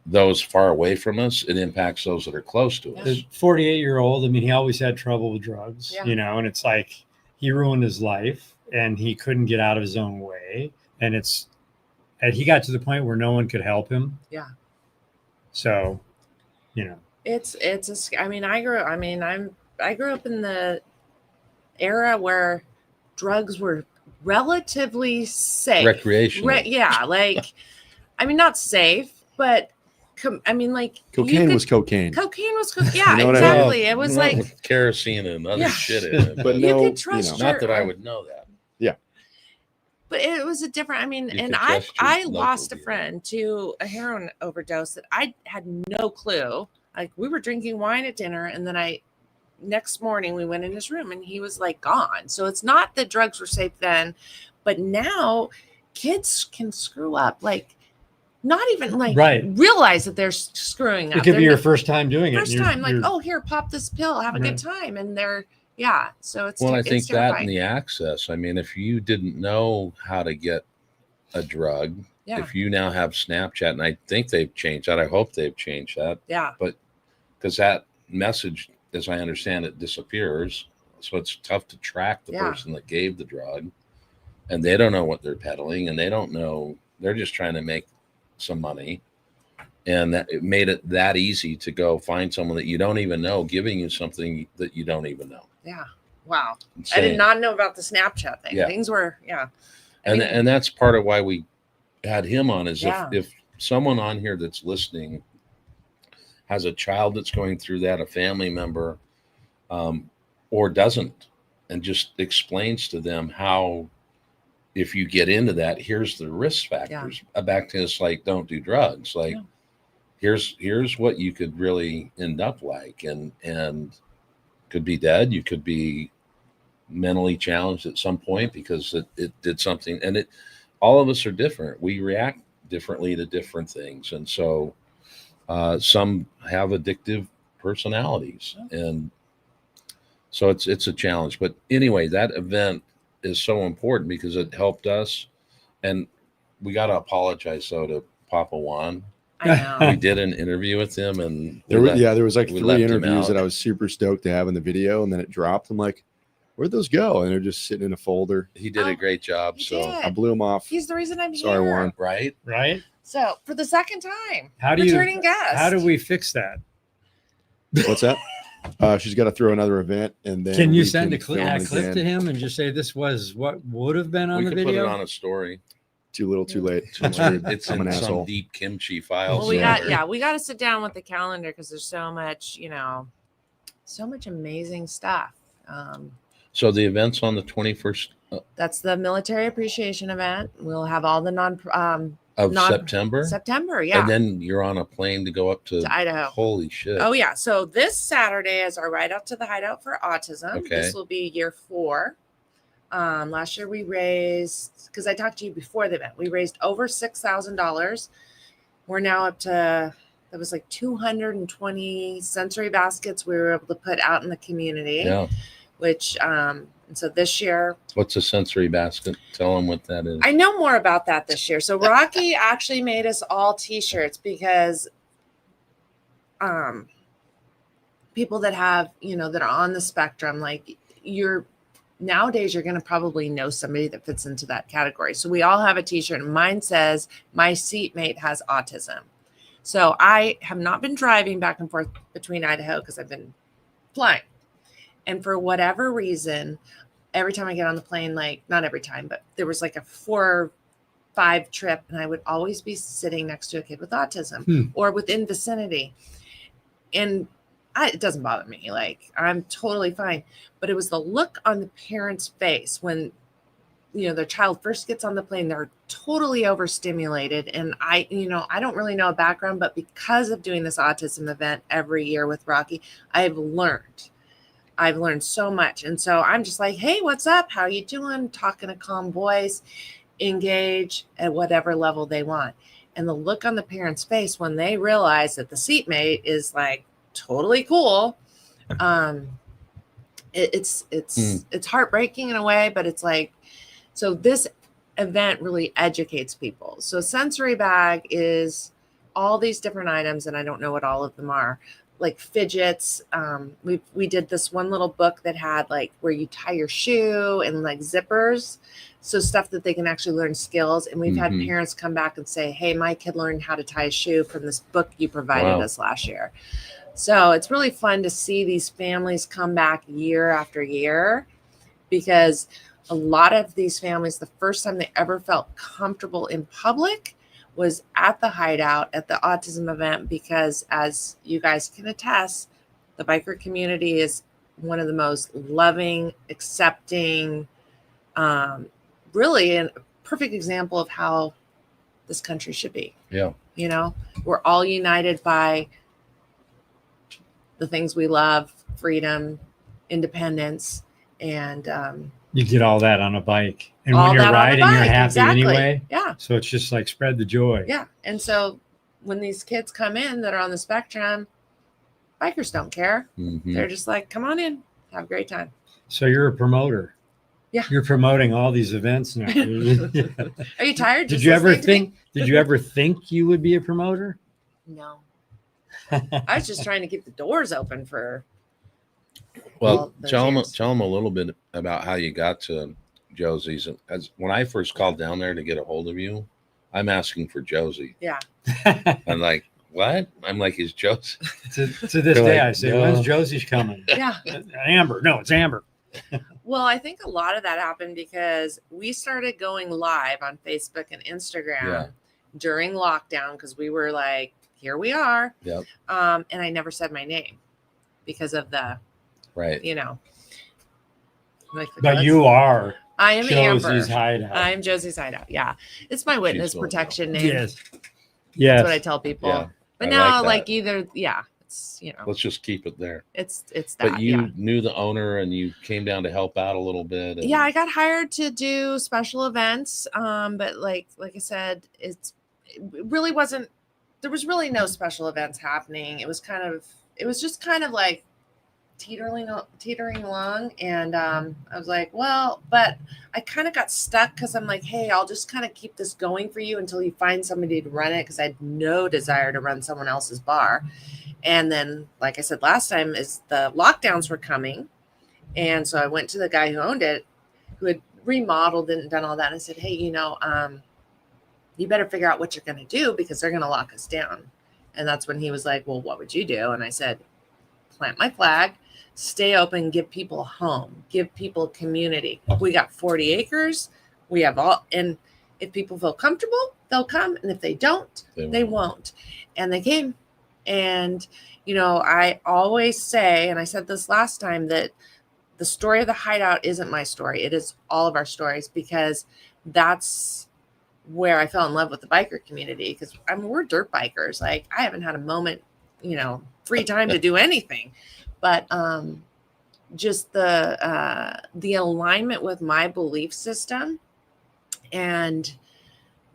those far away from us, it impacts those that are close to us. The 48-year-old, I mean, he always had trouble with drugs, and it's like he ruined his life and he couldn't get out of his own way. And he got to the point where no one could help him. Yeah. So, I grew up in the era where drugs were relatively safe. Recreational. Not safe, but cocaine was cocaine. Cocaine was cocaine. Yeah, You know what I exactly. mean? It was Not like with kerosene and other Yeah. shit in it. But you no, could trust Not that I would know that. But it was a different. You And could I trust your local lost a dealer. friend to a heroin overdose that I had no clue. Like, we were drinking wine at dinner, and then next morning we went in his room and he was like gone. So it's not that drugs were safe then, but now kids can screw up, like not even like realize that they're screwing up. it could be your first time doing it. First time, like, oh, here, pop this pill, have a good time. And so it's Well, I think it's terrifying. that and the access. I mean, if you didn't know how to get a drug, if you now have Snapchat, and I think they've changed that. I hope they've changed that. Yeah. But because that message, as I understand it, disappears. So it's tough to track the person that gave the drug, and they don't know what they're peddling, and they don't know. They're just trying to make some money. And that it made it that easy to go find someone that you don't even know giving you something that you don't even know. Yeah. Wow. Insane. I did not know about the Snapchat thing. Yeah. Things were, And that's part of why we had him on, is if someone on here that's listening has a child that's going through that, a family member, or doesn't, and just explains to them how, if you get into that, here's the risk factors. Back to this, like, don't do drugs. Like, here's what you could really end up like, and could be dead. You could be mentally challenged at some point because it did something. And all of us are different. We react differently to different things. And so some have addictive personalities. And so it's a challenge. But anyway, that event is so important because it helped us. And we got to apologize, though, to Papa Juan. I know. We did an interview with him, and there was like we 3 interviews that I was super stoked to have in the video, and then it dropped. I'm like, where'd those go? And they're just sitting in a folder. He did a great job. So did. I blew him off. He's the reason I'm Sorry, here. Juan. Right. So for the second time, how do returning guest. How do we fix that? What's that? She's got to throw another event, and then can you send a clip again. to him and just say this was what would have been on we the could video? Put it on a story. Too little, too late. It's I'm in an some asshole. deep kimchi files. Well, we got to sit down with the calendar because there's so much, so much amazing stuff. So the event's on the 21st That's the military appreciation event. We'll have all the September. September, yeah. And then you're on a plane to go up to Idaho. Holy shit. Oh yeah. So this Saturday is our ride out to the Hideout for autism. Okay. This will be year 4. Last year we raised, because I talked to you before the event, we raised over $6,000. We're now up to, that was like 220 sensory baskets we were able to put out in the community. Yeah. which and so this year, What's a sensory basket? Tell them what that is. I know more about that this year. So Rocky actually made us all t-shirts because people that have, that are on the spectrum, like nowadays you're going to probably know somebody that fits into that category. So we all have a t-shirt, and mine says my seatmate has autism. So I have not been driving back and forth between Idaho because I've been flying. And for whatever reason, every time I get on the plane, like not every time, but there was like a 4 or 5 trip, and I would always be sitting next to a kid with autism or within vicinity. And it doesn't bother me. Like, I'm totally fine. But it was the look on the parent's face when, their child first gets on the plane, they're totally overstimulated. And I don't really know a background, but because of doing this autism event every year with Rocky, I've learned so much. And so I'm just like, hey, what's up? How you doing? Talking a calm voice, engage at whatever level they want. And the look on the parent's face when they realize that the seatmate is like totally cool. It's heartbreaking in a way, but it's like, so this event really educates people. So sensory bag is all these different items, and I don't know what all of them are, like fidgets. We did this one little book that had like where you tie your shoe and like zippers. So stuff that they can actually learn skills. And we've had parents come back and say, hey, my kid learned how to tie a shoe from this book you provided us last year. So it's really fun to see these families come back year after year, because a lot of these families, the first time they ever felt comfortable in public was at the Hideout at the autism event, because as you guys can attest, the biker community is one of the most loving, accepting, really a perfect example of how this country should be. Yeah. We're all united by the things we love: freedom, independence, and you get all that on a bike. And all when you're that on a riding, you're bike, happy exactly. anyway. Yeah. So it's just like spread the joy. Yeah. And so when these kids come in that are on the spectrum, bikers don't care. They're just like, come on in, have a great time. So you're a promoter. Yeah. You're promoting all these events now. Are you tired? Did you ever think you would be a promoter? No. I was just trying to keep the doors open for. Well, tell them a little bit about how you got to Josie's. As when I first called down there to get a hold of you, I'm asking for Josie. Yeah. I'm like, what? I'm like, is Josie? to this day, I say, when's Josie's coming? Yeah. Amber. No, it's Amber. Well, I think a lot of that happened because we started going live on Facebook and Instagram during lockdown, because we were like, here we are. Yep. And I never said my name because of the, right. But you are. I am Josie's Amber. Hideout. I am Josie's Hideout. Yeah. It's my witness protection name. Yes. That's what I tell people. Yeah, but I now, like it's, let's just keep it there. It's that. But you knew the owner and you came down to help out a little bit. And... Yeah, I got hired to do special events. But like I said, it really wasn't, there was really no special events happening. It was just kind of like teetering along. And I was like, well, but I kind of got stuck because I'm like, hey, I'll just kind of keep this going for you until you find somebody to run it, because I had no desire to run someone else's bar. And then, like I said last time, is the lockdowns were coming. And so I went to the guy who owned it, who had remodeled it and done all that. And I said, hey, you better figure out what you're going to do, because they're going to lock us down. And that's when he was like, well, what would you do? And I said, plant my flag, stay open, give people a home, give people a community. We got 40 acres. We have all, and if people feel comfortable, they'll come. And if they don't, they won't. And they came. And, I always say, and I said this last time, that the story of the Hideout isn't my story. It is all of our stories, because that's where I fell in love with the biker community. Because we're dirt bikers. Like, I haven't had a moment, free time to do anything, but just the alignment with my belief system and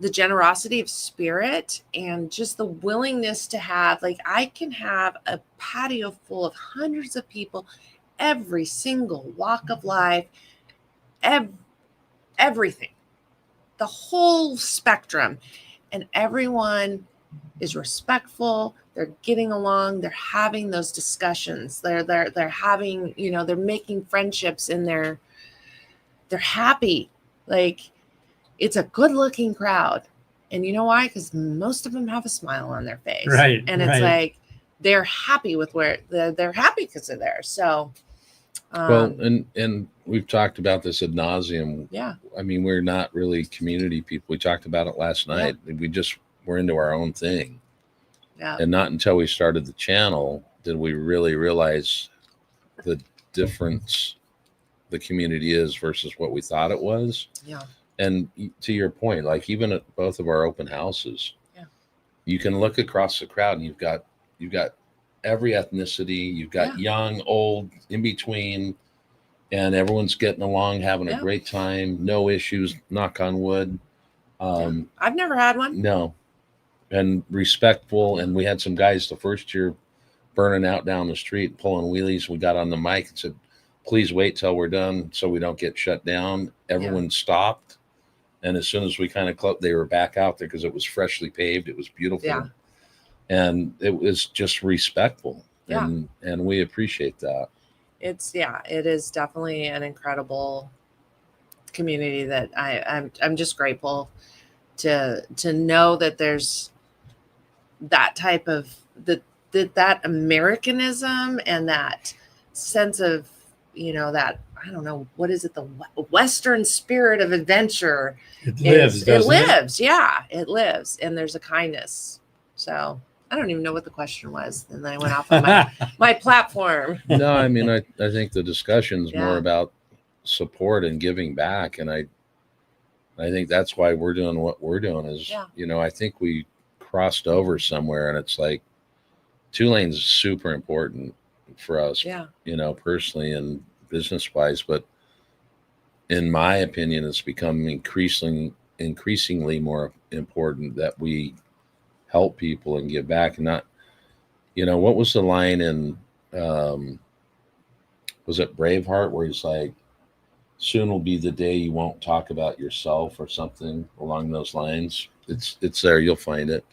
the generosity of spirit, and just the willingness to have, like, I can have a patio full of hundreds of people every single walk of life, everything, the whole spectrum, and everyone is respectful. They're getting along. They're having those discussions. They're having, they're making friendships, and they're happy. Like, it's a good looking crowd. And you know why? Because most of them have a smile on their face. Right. And it's like, they're happy with where they're happy because they're there. So, well, and we've talked about this ad nauseum. Yeah. I mean, we're not really community people. We talked about it last night. We're into our own thing. Yeah. And not until we started the channel did we really realize the difference the community is versus what we thought it was. Yeah. And to your point, like even at both of our open houses, you can look across the crowd and you've got every ethnicity, you've got young, old, in between, and everyone's getting along, having a great time, no issues, knock on wood. I've never had one. No. And respectful. And we had some guys the first year burning out down the street, pulling wheelies. We got on the mic and said, please wait till we're done so we don't get shut down. Everyone stopped. And as soon as we kind of closed, they were back out there because it was freshly paved. It was beautiful. Yeah. And it was just respectful. Yeah. And we appreciate that. It is definitely an incredible community that I'm just grateful to know that there's that type of that Americanism and that sense of, that, I don't know, what is it? The Western spirit of adventure. It lives. Yeah, it lives. And there's a kindness. So I don't even know what the question was. And then I went off on my platform. No, I mean, I think the discussion's more about support and giving back. And I think that's why we're doing what we're doing is, I think we crossed over somewhere, and it's like 2Lane is super important for us, personally and business wise. But in my opinion, it's become increasingly more important that we help people and give back. And not, what was the line in, was it Braveheart, where he's like, soon will be the day you won't talk about yourself, or something along those lines. It's there. You'll find it.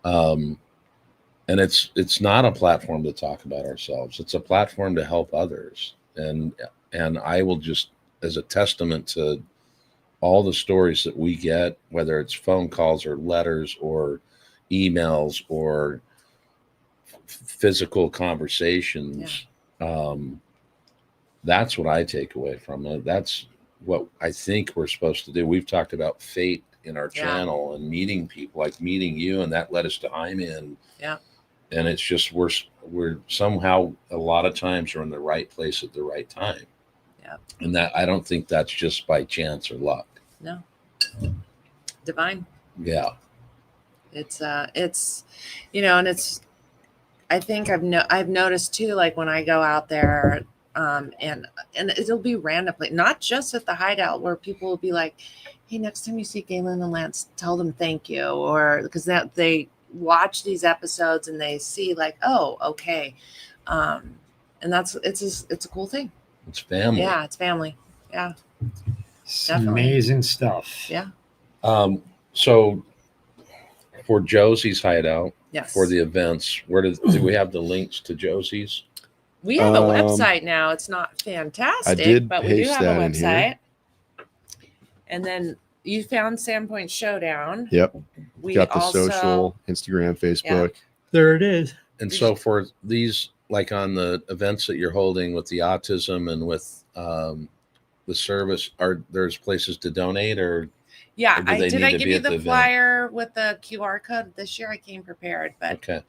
And it's not a platform to talk about ourselves. It's a platform to help others. And I will just, as a testament to all the stories that we get, whether it's phone calls or letters or emails or physical conversations, that's what I take away from it. That's what I think we're supposed to do. We've talked about fate in our channel and meeting people, like meeting you, and that led us to Hyman. Yeah. And it's just we're somehow a lot of times are in the right place at the right time. Yeah. And that, I don't think that's just by chance or luck. No. Divine. Yeah. It's and it's, I think I've noticed too, like when I go out there, and it'll be randomly, not just at the Hideout, where people will be like, hey, next time you see Galen and Lance, tell them thank you. Or because they watch these episodes and they see like, oh, okay. And it's a cool thing. It's family. Yeah, it's family. Yeah. It's Definitely. amazing stuff. Yeah. So for Josie's Hideout, Yes. for the events, where do we have the links to Josie's? We have a website now. It's not fantastic, but we do have a website. And then you found Sandpoint Showdown. Yep. We got the also, social, Instagram, Facebook. There it is. And so for these, like on the events that you're holding with the autism and with the service, there's places to donate, or yeah, or do they I need to give be you at the event? flyer with the QR code this year. I came prepared, but Okay.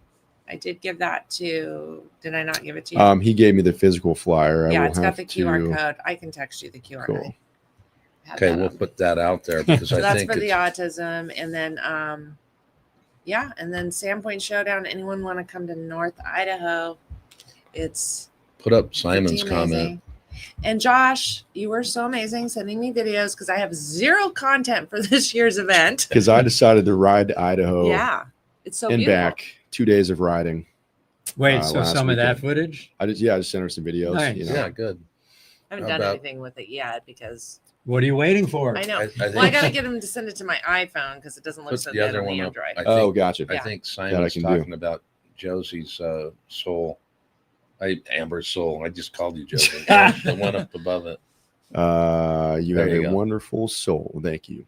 I did give that to. Did I not give it to you? He gave me the physical flyer. Yeah, I will it's got have the QR to- code. I can text you the QR Cool. code. Have Okay, that we'll up. put that out there because So I that's think for the it's, autism, and then and then Sandpoint Showdown. Anyone want to come to North Idaho? It's put up pretty Simon's comment. amazing. And Josh, you were so amazing sending me videos because I have zero content for this year's event. Because I decided to ride to Idaho Yeah, it's so and beautiful. back, 2 days of riding. Wait, so last some of that weekend. footage? I just sent her some videos. Nice. You know. Yeah, good. I haven't How done about- anything with it yet because What are you waiting for? I know. I Well, I think- got to get him to send it to my iPhone because it doesn't look Put so the good other on one the up. Android. I Oh, think, gotcha. I Yeah. think I Simon's can do. talking about Josie's soul. Amber's soul. I just called you Josie. The one up above it. You There have you a go. wonderful soul. Thank you,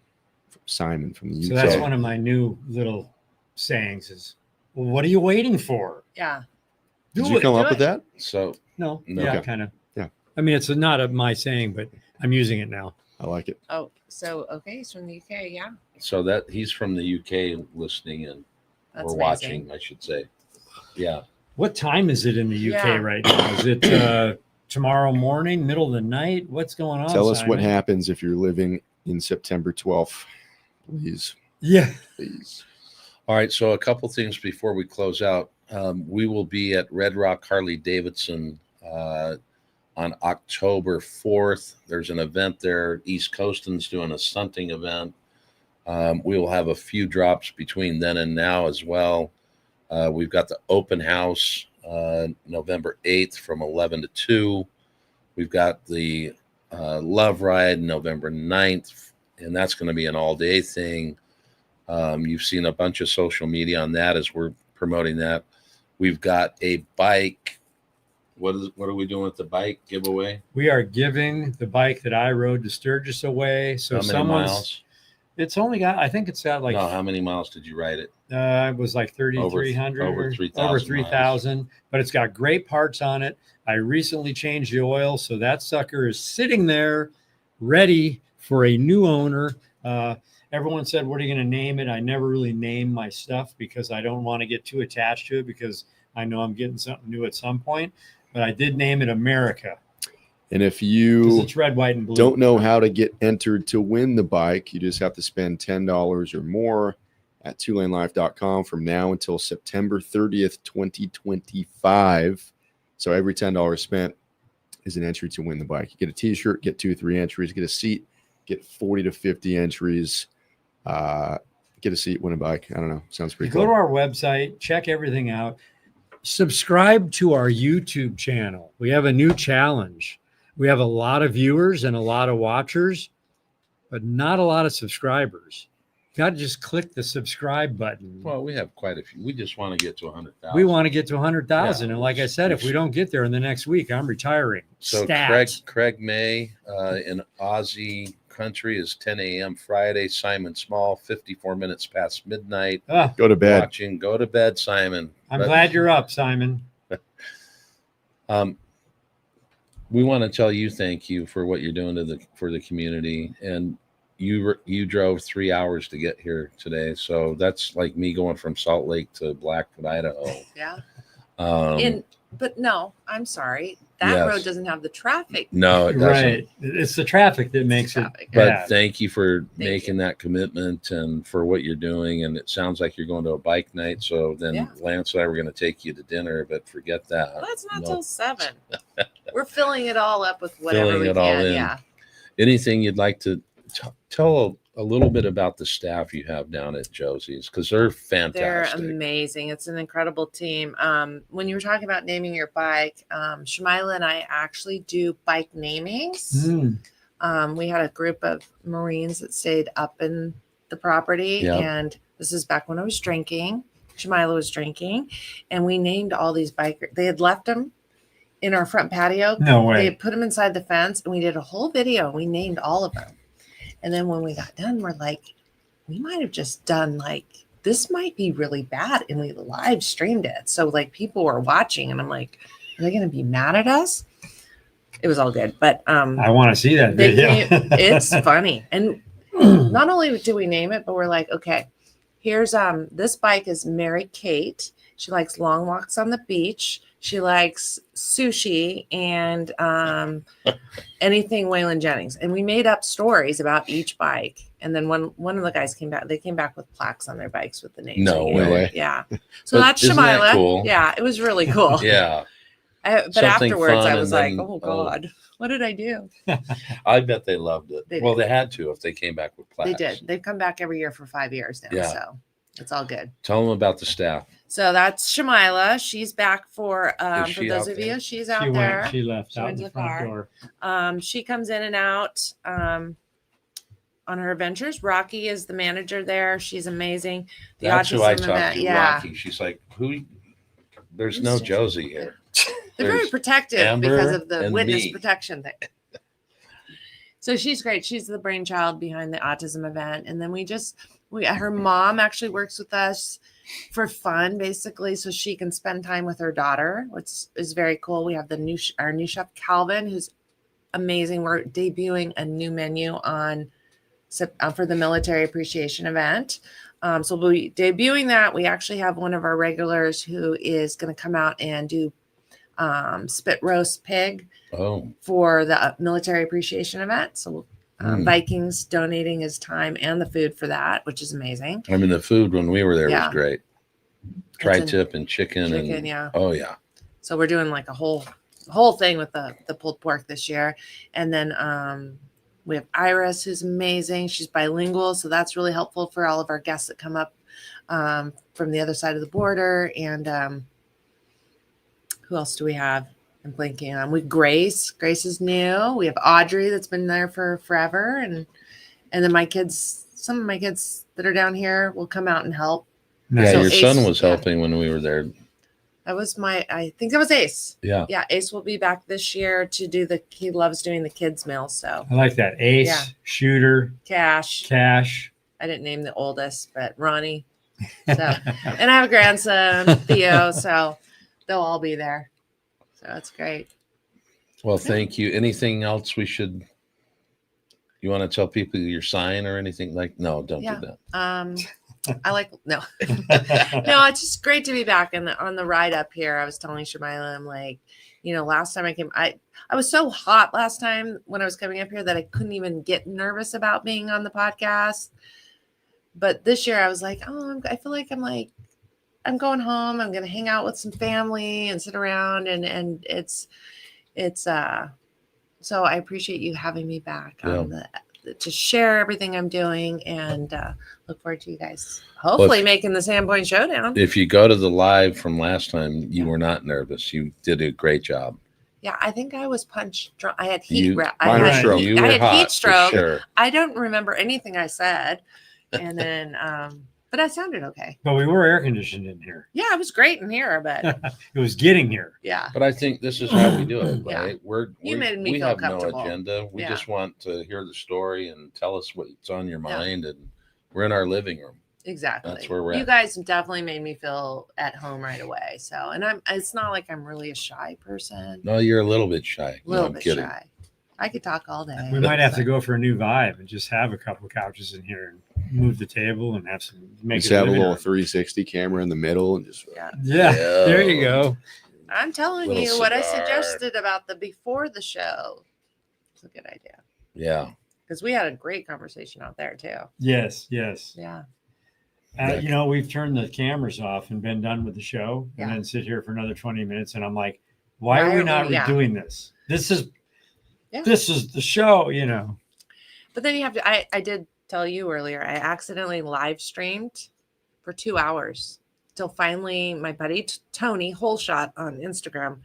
Simon from the UK. So that's one of my new little sayings is, well, what are you waiting for? Yeah. Did Do you it. come do up with it. that? So No, No. yeah, Okay. kind of. Yeah. I mean, it's not my saying, but I'm using it now. I like it. Oh, so okay, he's from the UK. Yeah, that he's from the UK listening and that's or amazing. watching, I should say. Yeah. What time is it in the UK Yeah. right now? Is it tomorrow morning, middle of the night? What's going on? Tell us what Simon? happens if you're living in September 12th. Please, Yeah. please. All right. So a couple things before we close out. We will be at Red Rock Harley Davidson on October 4th. There's an event there. East Coaston's doing a stunting event. We will have a few drops between then and now as well. We've got the open house November 8th from 11 to 2. We've got the Love Ride November 9th, and that's going to be an all-day thing. You've seen a bunch of social media on that as we're promoting that. We've got a bike. What are we doing with the bike giveaway? We are giving the bike that I rode to Sturgis away. So How many someone's, miles? it's only got, I think it's got like, No, how many miles did you ride it? it was like 3,300 over 3,000 over 3,000, but it's got great parts on it. I recently changed the oil. So that sucker is sitting there ready for a new owner. Everyone said, what are you going to name it? I never really name my stuff because I don't want to get too attached to it because I know I'm getting something new at some point. But I did name it America And if because you it's red, white, and blue. don't know how to get entered to win the bike, you just have to spend $10 or more at 2LaneLIVE.com from now until September 30th, 2025. So every $10 spent is an entry to win the bike. You get a t-shirt, get 2-3 entries, get a seat, get 40 to 50 entries, get a seat, win a bike. I don't know. Sounds pretty Go to cool. our website, check everything out. Subscribe to our YouTube channel. We have a new challenge. We have a lot of viewers and a lot of watchers, but not a lot of subscribers. You got to just click the subscribe button. Well, we have quite a few. We just want to get to 100,000. We want to get to 100,000. Yeah. And like I said, if we don't get there in the next week, I'm retiring. So Stats. Craig May in Aussie country is 10 a.m. Friday. Simon Small, 54 minutes past midnight. Ah, Go to bed. Watching. Go to bed, Simon. I'm glad you're up, Simon. We want to tell you thank you for what you're doing for the community, and you drove 3 hours to get here today, so that's like me going from Salt Lake to Blackfoot, Idaho. Yeah. But no, I'm sorry. That Yes. road doesn't have the traffic. No, it doesn't. Right. It's the traffic that makes it Traffic. But bad. thank you for Thank making that commitment and for what you're doing. And it sounds like you're going to a bike night. So then Yeah. Lance and I were going to take you to dinner, but forget that. Well, that's not No. till 7. We're filling it all up with whatever Filling we it all can. in. Yeah. Anything you'd like to tell a little bit about the staff you have down at Josie's, because they're They're fantastic. amazing. It's an incredible team. When you were talking about naming your bike, Shamila and I actually do bike namings. Mm. We had a group of Marines that stayed up in the property, Yeah. and this is back when I was drinking. Shamila was drinking, and we named all these bikers. They had left them in our front patio. No They way. had put them inside the fence, and we did a whole video. We named all of them. And then when we got done, we're like, we might have just done like, this might be really bad. And we live streamed it. So like people were watching, and I'm like, are they going to be mad at us? It was all good. But I want to see that they video. it's funny. And not only do we name it, but we're like, okay, here's this bike is Mary Kate. She likes long walks on the beach. She likes sushi and anything Waylon Jennings. And we made up stories about each bike. And then one of the guys came back. They came back with plaques on their bikes with the names. No on way. it. Yeah. So But that's isn't that Shamila. cool? Yeah, it was really cool. Yeah. But Something afterwards, fun I was and like, then- oh God, what did I do? I bet they loved it. They Well, did. they had to if they came back with plaques. They did. They've come back every year for 5 years now. Yeah. So It's all good. Tell them about the staff. So that's Shamila. She's back for she those out of there? you. She's out there. She left She out went the to the front car. door. She comes in and out on her adventures. Rocky is the manager there. She's amazing. The That's who I autism talked event, to. yeah. Rocky. She's like, who? There's no Josie here. They're very There's protective Amber because of the and witness me. protection thing. So she's great. She's the brainchild behind the autism event. And then her mom actually works with us for fun, basically, so she can spend time with her daughter, which is very cool. We have our new chef, Calvin, who's amazing. We're debuting a new menu for the military appreciation event. So we'll be debuting that. We actually have one of our regulars who is going to come out and do spit roast pig for the military appreciation event. So Vikings donating his time and the food for that, which is amazing. I mean, the food when we were there was great. Tri-tip and chicken and yeah. Oh yeah. So we're doing like a whole thing with the pulled pork this year. And then we have Iris, who's amazing. She's bilingual, so that's really helpful for all of our guests that come up from the other side of the border. And who else do we have? I'm blanking on. Grace. Grace is new. We have Audrey that's been there for forever, and then some of my kids that are down here will come out and help. Yeah, So your Ace, son was helping when we were there. That was I think that was Ace. Yeah. Yeah, Ace will be back this year to do he loves doing the kids meal. So I like that. Ace, Shooter, Cash. I didn't name the oldest, but Ronnie. So and I have a grandson, Theo, so they'll all be there. So that's great. Well, thank you. Anything else you want to tell people your sign or anything no, don't do that. No, it's just great to be back on the ride up here. I was telling Shamila, I'm like, last time I came, I was so hot last time when I was coming up here that I couldn't even get nervous about being on the podcast. But this year I was like, I feel like I'm going home. I'm going to hang out with some family and sit around and it's so I appreciate you having me back on to share everything I'm doing and look forward to you guys hopefully making the Sandpoint Showdown. If you go to the live from last time, you were not nervous. You did a great job. Yeah, I think I was punch drunk. I had heat. I had heat stroke. Sure. I don't remember anything I said. And then, but I sounded okay. But we were air conditioned in here. Yeah, it was great in here, but it was getting here. Yeah. But I think this is how we do it, right? Yeah. You made me we feel have comfortable. no agenda. We just want to hear the story and tell us what's on your mind, and we're in our living room. Exactly. That's where we're at. You guys definitely made me feel at home right away. So, and it's not like I'm really a shy person. No, you're a little bit shy. A little bit shy. I could talk all day. We might have to go for a new vibe and just have a couple of couches in here and move the table and have have a little 360 camera in the middle and just yeah. There you go. I'm telling you what I suggested about before the show. It's a good idea. Yeah. Because we had a great conversation out there too. Yes. Yeah. We've turned the cameras off and been done with the show and then sit here for another 20 minutes. And I'm like, why are we not doing this? This is the show, But then you have to, I did tell you earlier, I accidentally live streamed for 2 hours till finally my buddy Tony Holeshot on Instagram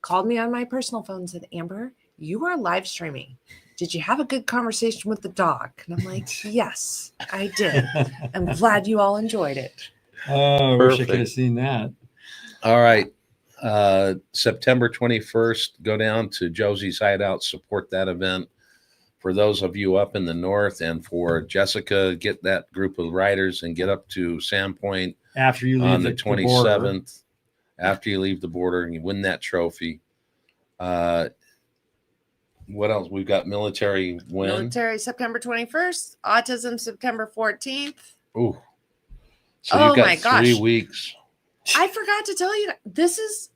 called me on my personal phone and said, Amber, you are live streaming. Did you have a good conversation with the dog? And I'm like, yes, I did. I'm glad you all enjoyed it. Oh, I wish I could have seen that. All right. September 21st, go down to Josie's Hideout, support that event. For those of you up in the north, and for Jessica, get that group of riders and get up to Sandpoint after you leave on the 27th. After you leave the border and you win that trophy. What else? We've got military win. Military September 21st, autism September 14th. Ooh. So you've got my gosh. 3 weeks. I forgot to tell you, this is,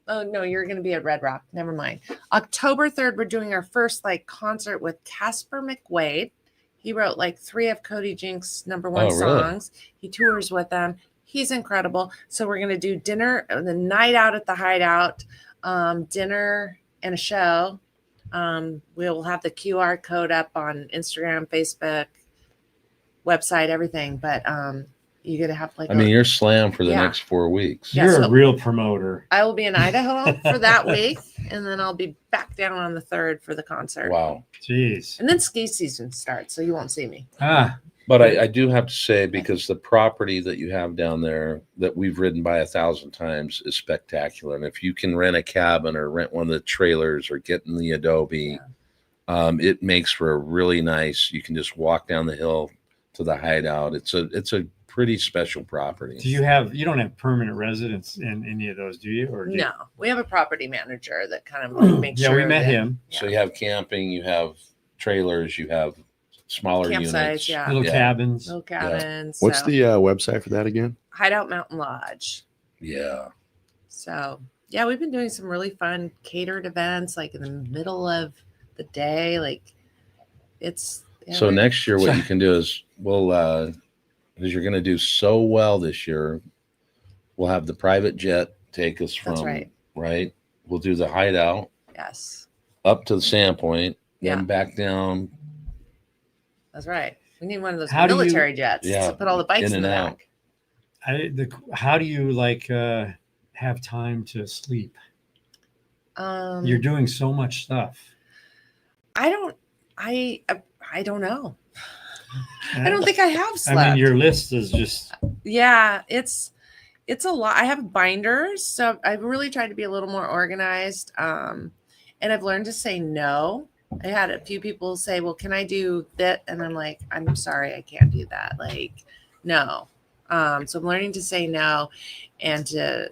oh no, you're going to be at Red Rock. Never mind. October 3rd, we're doing our first concert with Casper McWade. He wrote 3 of Cody Jinks' #1 songs. He tours with them. He's incredible. So we're going to do dinner, the night out at the Hideout, dinner and a show. We'll have the QR code up on Instagram, Facebook, website, everything. But You got to have like. I mean, you're slammed for the Yeah. next 4 weeks. Yeah, You're so- a real promoter. I will be in Idaho for that week, and then I'll be back down on the 3rd for the concert. Wow. Jeez. And then ski season starts, so you won't see me. But I do have to say, because the property that you have down there that we've ridden by 1,000 times is spectacular. And if you can rent a cabin or rent one of the trailers or get in the Adobe, it makes for a really nice, you can just walk down the hill to the Hideout. It's a pretty special property. You don't have permanent residence in any of those, do you? Or No, we have a property manager that kind of like makes sure. we met that- him. So you have camping, you have trailers, you have smaller Campsites, units. yeah. Little cabins. Little cabins. What's so- the website for that again? Hideout Mountain Lodge? Yeah. So yeah, we've been doing some really fun catered events, like in the middle of the day. Like it's. Yeah, So we're- next year, what you can do is because you're going to do so well this year, we'll have the private jet take us from, That's right. We'll do the Hideout Yes, up to the Sandpoint, Yeah. then back down. that's right. We need one of those How do you- military jets Yeah, to put all the bikes in in the and out. back. How do you have time to sleep? You're Um, doing so much stuff. I don't know. I don't think I have slept. I mean, your list is just Yeah, it's a lot. I have binders, so I've really tried to be a little more organized. And I've learned to say no. I had a few people say, "Well, can I do that?" And I'm like, "I'm sorry, I can't do that." Like, no. So I'm learning to say no, and to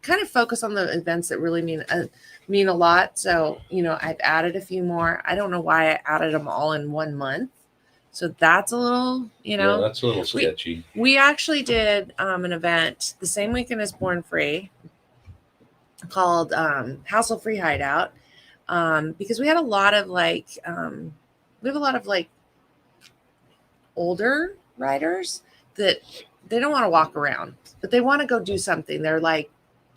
kind of focus on the events that really mean a lot. So I've added a few more. I don't know why I added them all in 1 month. So that's a little, Yeah, that's a little sketchy. We actually did an event the same weekend as Born Free called Hassle Free Hideout because we had a lot of older riders that they don't want to walk around, but they want to go do something. They're like,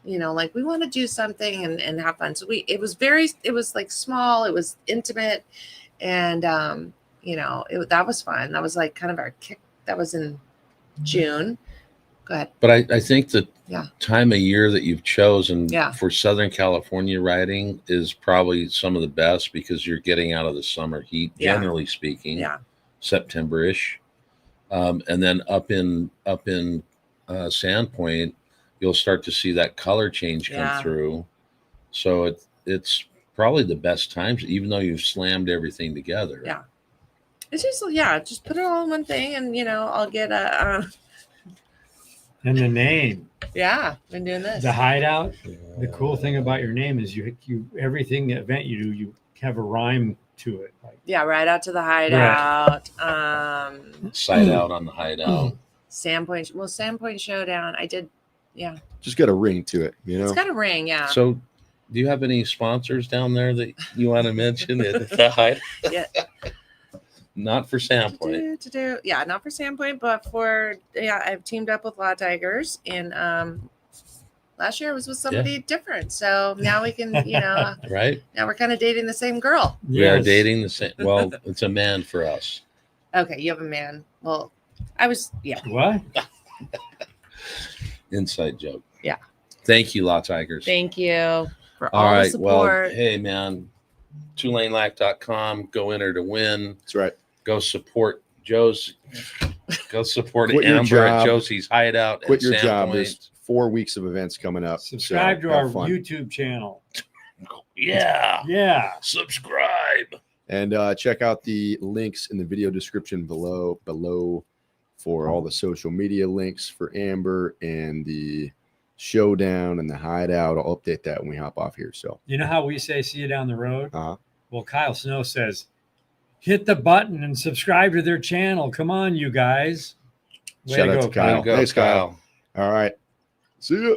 we want to do something and have fun. So it was like small, it was intimate, and that was fun. That was like kind of our kick. That was in June. Go ahead. But I think the Yeah. time of year that you've chosen Yeah. for Southern California riding is probably some of the best because you're getting out of the summer heat, Yeah. generally speaking, Yeah. September-ish. And then up in Sandpoint, you'll start to see that color change come Yeah. through. So it's probably the best times, even though you've slammed everything together. Yeah. It's just put it all in one thing, and I'll get a and the name, been doing this. the Hideout. The cool thing about your name is you everything event you do, you have a rhyme to it. Like Right out to the Hideout. Side out on the Hideout. Sandpoint Showdown. I did. Yeah, Just got a ring to it, it's got a ring. Yeah. So do you have any sponsors down there that you want to mention at the Hideout? Yeah. Not for Sandpoint. Yeah, not for Sandpoint, but I've teamed up with Law Tigers, and last year I was with somebody different. So now we can, Right? now we're kind of dating the same girl. We are Yes. dating the same. Well, it's a man for us. Okay, you have a man. Well, I was, yeah. What? Inside joke. Yeah. Thank you, Law Tigers. Thank you for All all the right. Well, support. hey, man. 2LaneLIVE.com. Go enter to win. That's right. Go support Josie. Go support Quit your Amber at job. Josie's Hideout. Quit at your job. Sandpoint. There's 4 weeks of events coming up. Subscribe so to our have fun. YouTube channel. Yeah. Yeah. Subscribe. And check out the links in the video description below for all the social media links for Amber and the showdown and the Hideout. I'll update that when we hop off here. So You know how we say see you down the road? uh-huh. Well, Kyle Snow says, hit the button and subscribe to their channel. Come on, you guys. Way Shout to out go, to Kyle. Way to go, Thanks, Kyle. All right. See ya.